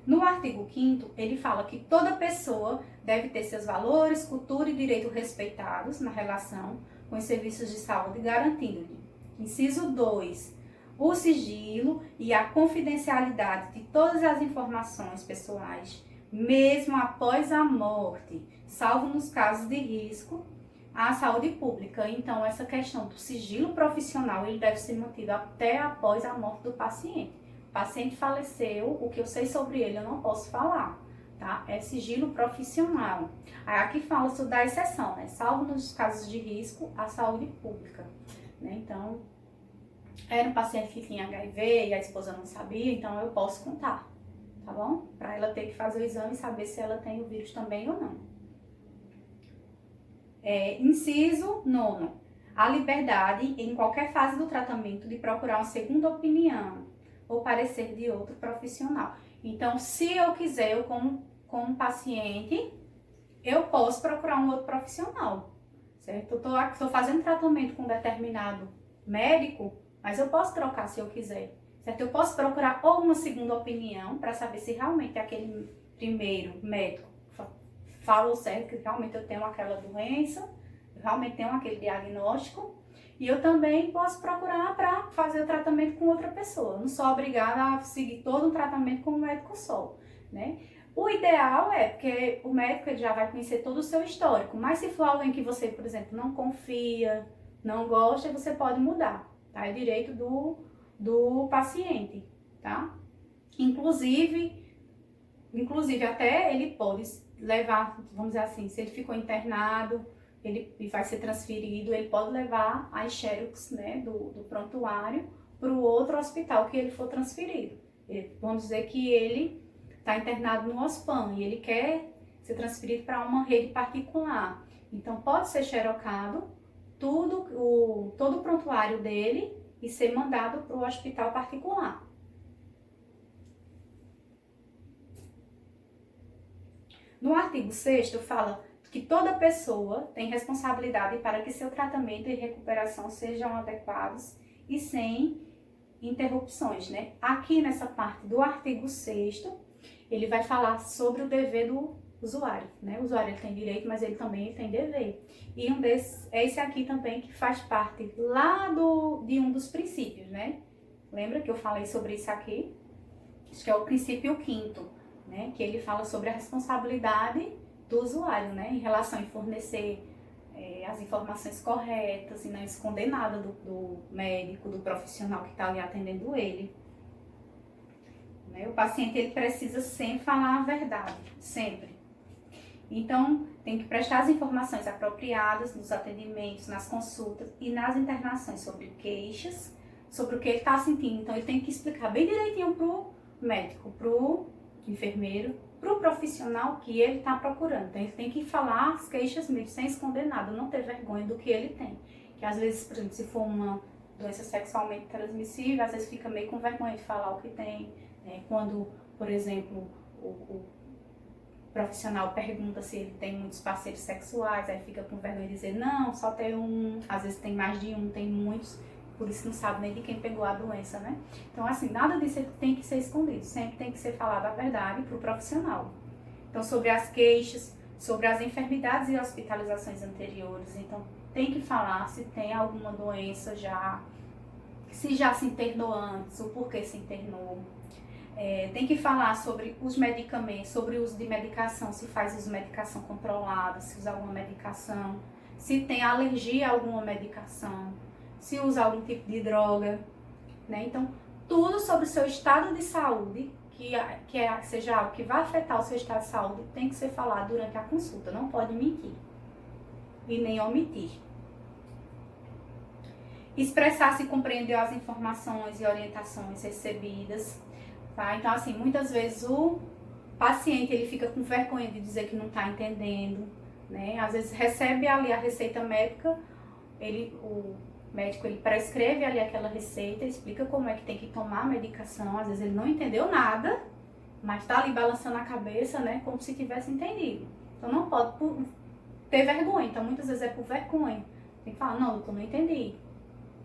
Speaker 1: No artigo 5º, ele fala que toda pessoa deve ter seus valores, cultura e direito respeitados na relação com os serviços de saúde, garantindo-lhe. Inciso 2. O sigilo e a confidencialidade de todas as informações pessoais, mesmo após a morte, salvo nos casos de risco à saúde pública. Então, essa questão do sigilo profissional, ele deve ser mantido até após a morte do paciente. O paciente faleceu, o que eu sei sobre ele eu não posso falar, tá? É sigilo profissional. Aí aqui fala sobre da exceção, né? Salvo nos casos de risco à saúde pública, né? Então, era um paciente que tinha HIV e a esposa não sabia, então eu posso contar, tá bom? Para ela ter que fazer o exame e saber se ela tem o vírus também ou não. Inciso 9. A liberdade, em qualquer fase do tratamento, de procurar uma segunda opinião ou parecer de outro profissional. Então, se eu quiser, eu como paciente, eu posso procurar um outro profissional, certo? Eu estou fazendo tratamento com um determinado médico, mas eu posso trocar se eu quiser, certo? Eu posso procurar ou uma segunda opinião para saber se realmente aquele primeiro médico falou certo, que realmente eu tenho aquela doença, realmente tenho aquele diagnóstico. E eu também posso procurar para fazer o tratamento com outra pessoa. Não sou obrigada a seguir todo um tratamento com o médico só, né? O ideal é, porque o médico ele já vai conhecer todo o seu histórico. Mas se for alguém que você, por exemplo, não confia, não gosta, você pode mudar, tá? É direito do paciente, tá? Inclusive até ele pode levar, vamos dizer assim, se ele ficou internado, ele vai ser transferido, ele pode levar as xerox, né, do prontuário para o outro hospital que ele for transferido. Vamos dizer que ele está internado no OSPAN e ele quer ser transferido para uma rede particular. Então, pode ser xerocado todo o prontuário dele e ser mandado para o hospital particular. No artigo 6º fala que toda pessoa tem responsabilidade para que seu tratamento e recuperação sejam adequados e sem interrupções, né? Aqui nessa parte do artigo 6º, ele vai falar sobre o dever do usuário, né? O usuário ele tem direito, mas ele também tem dever. E um desses é esse aqui também, que faz parte lá de um dos princípios, né? Lembra que eu falei sobre isso aqui? Acho que é o princípio 5º, né? Que ele fala sobre a responsabilidade do usuário, né, em relação a fornecer as informações corretas e não esconder nada do médico, do profissional que está ali atendendo ele. Né? O paciente ele precisa sempre falar a verdade, sempre. Então, tem que prestar as informações apropriadas nos atendimentos, nas consultas e nas internações sobre queixas, sobre o que ele está sentindo. Então, ele tem que explicar bem direitinho para o médico, para o enfermeiro, para o profissional que ele está procurando. Então, ele tem que falar as queixas mesmo, sem esconder nada, não ter vergonha do que ele tem. Que às vezes, por exemplo, se for uma doença sexualmente transmissível, às vezes fica meio com vergonha de falar o que tem. Quando, por exemplo, o profissional pergunta se ele tem muitos parceiros sexuais, aí fica com vergonha de dizer, não, só tem um, às vezes tem mais de um, tem muitos, por isso não sabe nem de quem pegou a doença, né? Então, assim, nada disso tem que ser escondido, sempre tem que ser falado a verdade para o profissional. Então, sobre as queixas, sobre as enfermidades e hospitalizações anteriores, então tem que falar se tem alguma doença já, se já se internou antes, o porquê se internou. Tem que falar sobre os medicamentos, sobre o uso de medicação, se faz uso de medicação controlada, se usa alguma medicação, se tem alergia a alguma medicação, se usa algum tipo de droga, né? Então, tudo sobre o seu estado de saúde, seja algo que vai afetar o seu estado de saúde, tem que ser falado durante a consulta, não pode mentir e nem omitir. Expressar se compreendeu as informações e orientações recebidas. Tá? Então, assim, muitas vezes o paciente ele fica com vergonha de dizer que não está entendendo, né? Às vezes recebe ali a receita médica, o médico ele prescreve ali aquela receita, explica como é que tem que tomar a medicação, às vezes ele não entendeu nada, mas está ali balançando a cabeça, né? Como se tivesse entendido. Então não pode ter vergonha, então muitas vezes é por vergonha. Tem que falar, não, doutor, não entendi.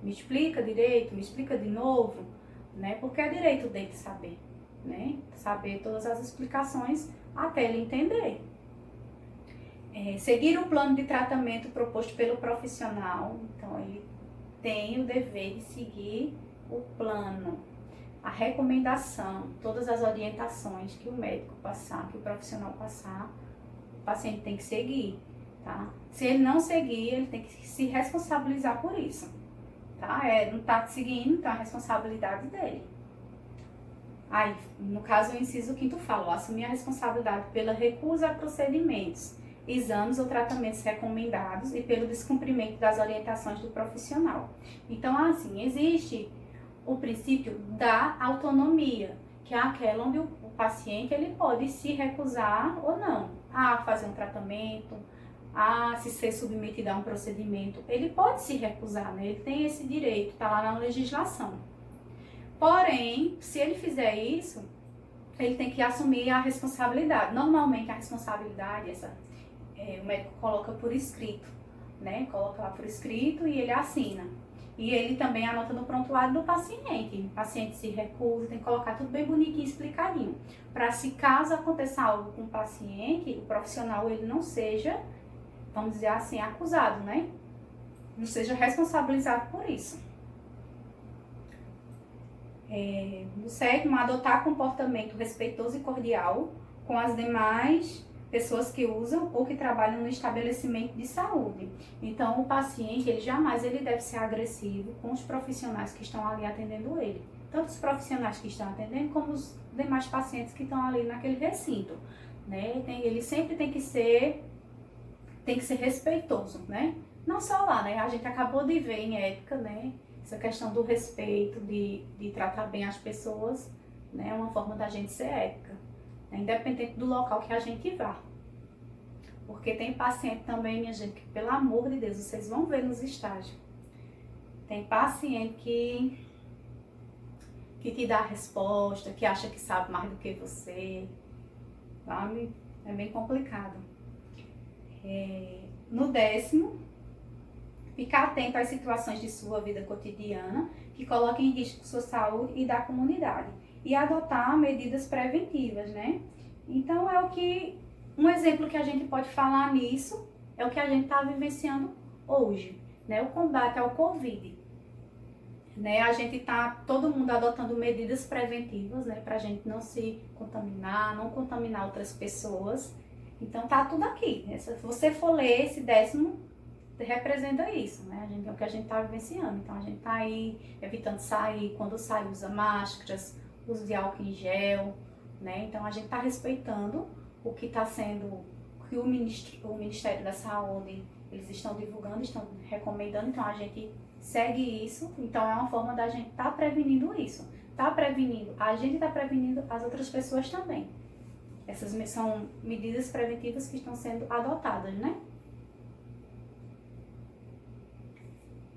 Speaker 1: Me explica direito, me explica de novo, né? Porque é direito dele saber, né? Saber todas as explicações até ele entender. Seguir o plano de tratamento proposto pelo profissional, então ele tem o dever de seguir o plano, a recomendação, todas as orientações que o médico passar, que o profissional passar, o paciente tem que seguir, tá? Se ele não seguir, ele tem que se responsabilizar por isso. Tá? Não está seguindo, então é a responsabilidade dele. Aí, no caso, o inciso 5º fala, assumir a responsabilidade pela recusa a procedimentos, exames ou tratamentos recomendados e pelo descumprimento das orientações do profissional. Então, assim, existe o princípio da autonomia, que é aquela onde o paciente ele pode se recusar ou não a fazer um tratamento, a se ser submetido a um procedimento, ele pode se recusar, né? Ele tem esse direito, está lá na legislação. Porém, se ele fizer isso, ele tem que assumir a responsabilidade. Normalmente a responsabilidade, o médico coloca por escrito, né? Coloca lá por escrito e ele assina. E ele também anota no prontuário do paciente. O paciente se recusa, tem que colocar tudo bem bonitinho e explicadinho. Para se caso aconteça algo com o paciente, o profissional ele não seja, vamos dizer assim, acusado, né? Não seja responsabilizado por isso. No 7º, adotar comportamento respeitoso e cordial com as demais pessoas que usam ou que trabalham no estabelecimento de saúde. Então, o paciente, ele jamais deve ser agressivo com os profissionais que estão ali atendendo ele. Tanto os profissionais que estão atendendo, como os demais pacientes que estão ali naquele recinto, né? Ele sempre tem que ser respeitoso, né? Não só lá, né? A gente acabou de ver em ética, né? Essa questão do respeito, de tratar bem as pessoas, né? É uma forma da gente ser ética, né? Independente do local que a gente vá. Porque tem paciente também, minha gente, que pelo amor de Deus, vocês vão ver nos estágios. Tem paciente que te dá a resposta, que acha que sabe mais do que você, sabe? É bem complicado. No 10º, ficar atento às situações de sua vida cotidiana que coloquem em risco sua saúde e da comunidade e adotar medidas preventivas, né? Então um exemplo que a gente pode falar nisso é o que a gente está vivenciando hoje, né? O combate ao Covid, né? A gente tá todo mundo adotando medidas preventivas, né? Para a gente não se contaminar, não contaminar outras pessoas. Então tá tudo aqui. Se você for ler esse 10º, representa isso, né? É o que a gente tá vivenciando. Então a gente tá aí evitando sair, quando sai usa máscaras, uso de álcool em gel, né? Então a gente tá respeitando o que está sendo, que o Ministério da Saúde, eles estão divulgando, estão recomendando, então a gente segue isso. Então é uma forma da gente estar prevenindo isso. A gente está prevenindo as outras pessoas também. Essas são medidas preventivas que estão sendo adotadas, né?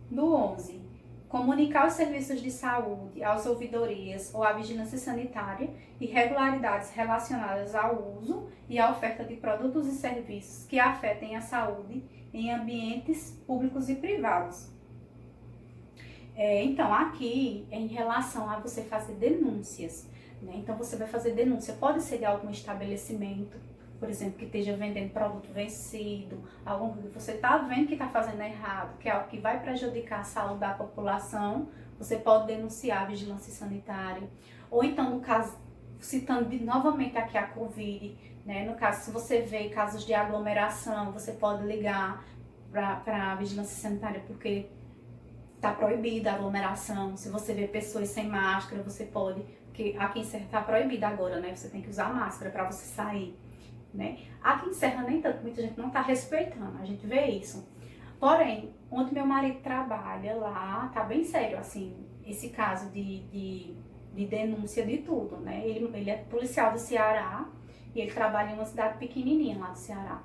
Speaker 1: No 11, comunicar os serviços de saúde às ouvidorias ou à vigilância sanitária irregularidades relacionadas ao uso e à oferta de produtos e serviços que afetem a saúde em ambientes públicos e privados. Então, aqui é em relação a você fazer denúncias, né? Então, você vai fazer denúncia, pode ser de algum estabelecimento, por exemplo, que esteja vendendo produto vencido, algum que você está vendo que está fazendo errado, que é algo que vai prejudicar a saúde da população, você pode denunciar a vigilância sanitária. Ou então, no caso, citando novamente aqui a Covid, né? No caso, se você vê casos de aglomeração, você pode ligar para a vigilância sanitária, porque está proibida a aglomeração. Se você vê pessoas sem máscara, você pode, porque aqui em Serra está proibida agora, né? Você tem que usar máscara para você sair, né? Aqui em Serra nem tanto, muita gente não está respeitando, a gente vê isso. Porém, onde meu marido trabalha lá, tá bem sério, assim, esse caso de denúncia de tudo, né? Ele é policial do Ceará e ele trabalha em uma cidade pequenininha lá do Ceará.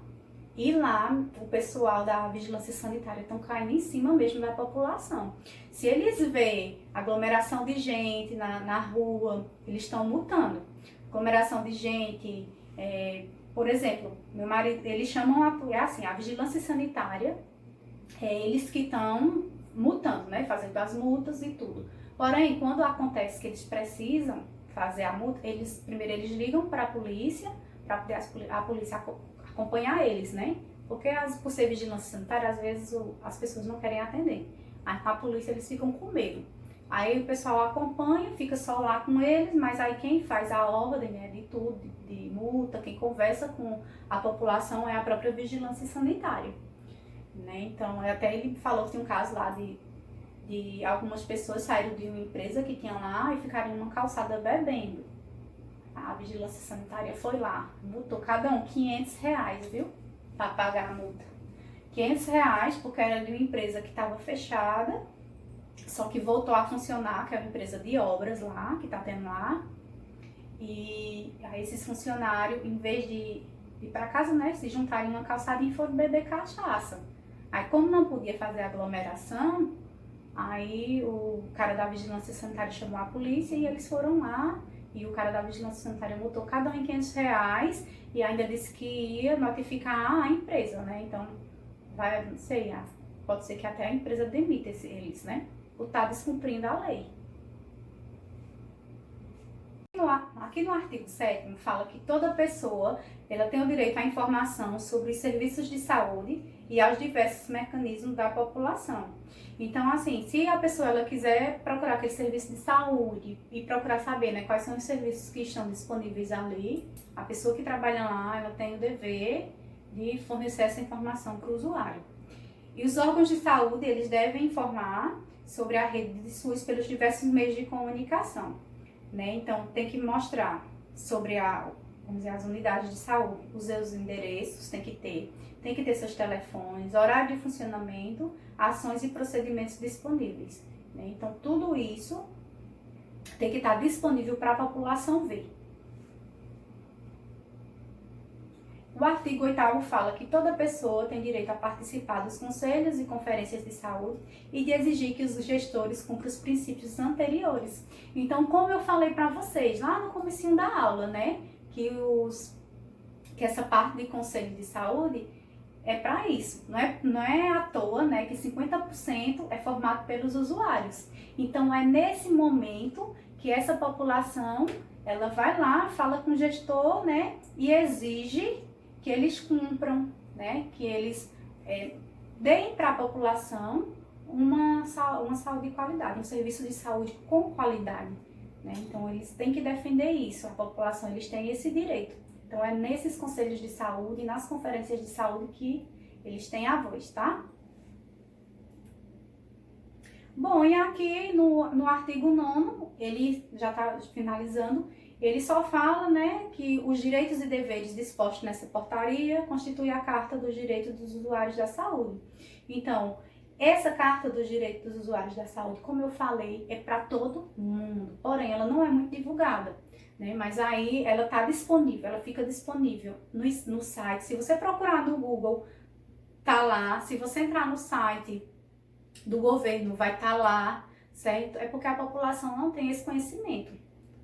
Speaker 1: E lá, o pessoal da vigilância sanitária estão caindo em cima mesmo da população. Se eles veem aglomeração de gente na rua, eles estão multando. Aglomeração de gente, por exemplo, meu marido, eles chamam a vigilância sanitária, eles que estão multando, né, fazendo as multas e tudo. Porém, quando acontece que eles precisam fazer a multa, primeiro eles ligam para a polícia, para poder a polícia acompanhar eles, né? Porque por ser vigilância sanitária, às vezes as pessoas não querem atender. Aí com a polícia eles ficam com medo. Aí o pessoal acompanha, fica só lá com eles, mas aí quem faz a ordem, né, de tudo, de multa, quem conversa com a população é a própria vigilância sanitária, né? Então, até ele falou que tem um caso lá de algumas pessoas saíram de uma empresa que tinha lá e ficaram em uma calçada bebendo. A vigilância sanitária foi lá, multou cada um R$ 500, viu? Para pagar a multa. R$ 500 porque era de uma empresa que estava fechada, só que voltou a funcionar, que é uma empresa de obras lá, que tá tendo lá. E aí esses funcionários, em vez de ir para casa, né, se juntarem numa calçada e foram beber cachaça. Aí como não podia fazer aglomeração, aí o cara da vigilância sanitária chamou a polícia e eles foram lá. E o cara da vigilância sanitária multou cada um em R$ 500 e ainda disse que ia notificar a empresa, né? Então, não sei, pode ser que até a empresa demita eles, né? Por estar descumprindo a lei. Aqui no artigo 7º fala que toda pessoa ela tem o direito à informação sobre os serviços de saúde e aos diversos mecanismos da população. Então, assim, se a pessoa ela quiser procurar aquele serviço de saúde e procurar saber, né, quais são os serviços que estão disponíveis ali, a pessoa que trabalha lá, ela tem o dever de fornecer essa informação para o usuário. E os órgãos de saúde, eles devem informar sobre a rede de SUS pelos diversos meios de comunicação, né? Então, tem que mostrar sobre as unidades de saúde, os seus endereços, tem que ter seus telefones, horário de funcionamento, ações e procedimentos disponíveis, né? Então, tudo isso tem que estar disponível para a população ver. O artigo 8º fala que toda pessoa tem direito a participar dos conselhos e conferências de saúde e de exigir que os gestores cumpram os princípios anteriores. Então, como eu falei para vocês lá no comecinho da aula, né, que essa parte de conselho de saúde é para isso, não é à toa, né, que 50% é formado pelos usuários. Então, é nesse momento que essa população, ela vai lá, fala com o gestor, né, e exige que eles cumpram, né, que eles deem para a população uma saúde de qualidade, um serviço de saúde com qualidade, né? Então, eles têm que defender isso, a população, eles têm esse direito. Então, é nesses conselhos de saúde, nas conferências de saúde que eles têm a voz, tá? Bom, e aqui no artigo 9º, ele já está finalizando, ele só fala, né, que os direitos e deveres dispostos nessa portaria constituem a Carta dos Direitos dos Usuários da Saúde. Então, essa Carta dos Direitos dos Usuários da Saúde, como eu falei, é para todo mundo, porém ela não é muito divulgada, né? Mas aí ela está disponível, ela fica disponível no site. Se você procurar no Google, tá lá. Se você entrar no site do governo, vai estar lá. certo? É porque a população não tem esse conhecimento,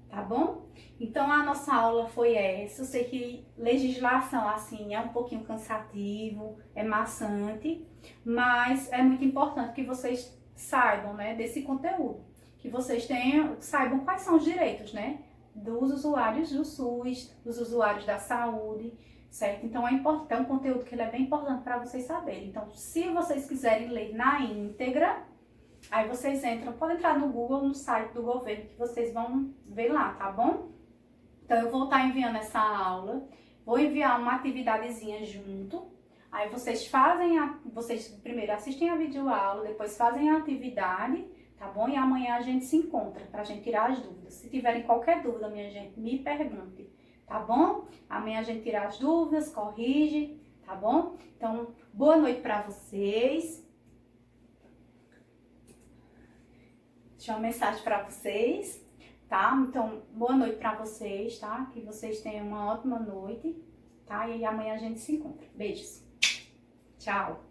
Speaker 1: tá bom? Então a nossa aula foi essa. Eu sei que legislação assim é um pouquinho cansativo, é maçante, mas é muito importante que vocês saibam, né, desse conteúdo, que vocês saibam quais são os direitos, né, dos usuários do SUS, dos usuários da saúde, certo? Então é importante, é um conteúdo que ele é bem importante para vocês saberem. Então, se vocês quiserem ler na íntegra, aí vocês entram, podem entrar no Google, no site do governo, que vocês vão ver lá, tá bom? Então eu vou estar enviando essa aula, vou enviar uma atividadezinha junto, aí vocês vocês primeiro assistem a videoaula, depois fazem a atividade, tá bom? E amanhã a gente se encontra pra gente tirar as dúvidas. Se tiverem qualquer dúvida, minha gente, me pergunte, tá bom? Amanhã a gente tira as dúvidas, corrige, tá bom? Então, boa noite pra vocês. Deixa uma mensagem pra vocês, tá? Então, boa noite pra vocês, tá? Que vocês tenham uma ótima noite, tá? E amanhã a gente se encontra. Beijos. Tchau.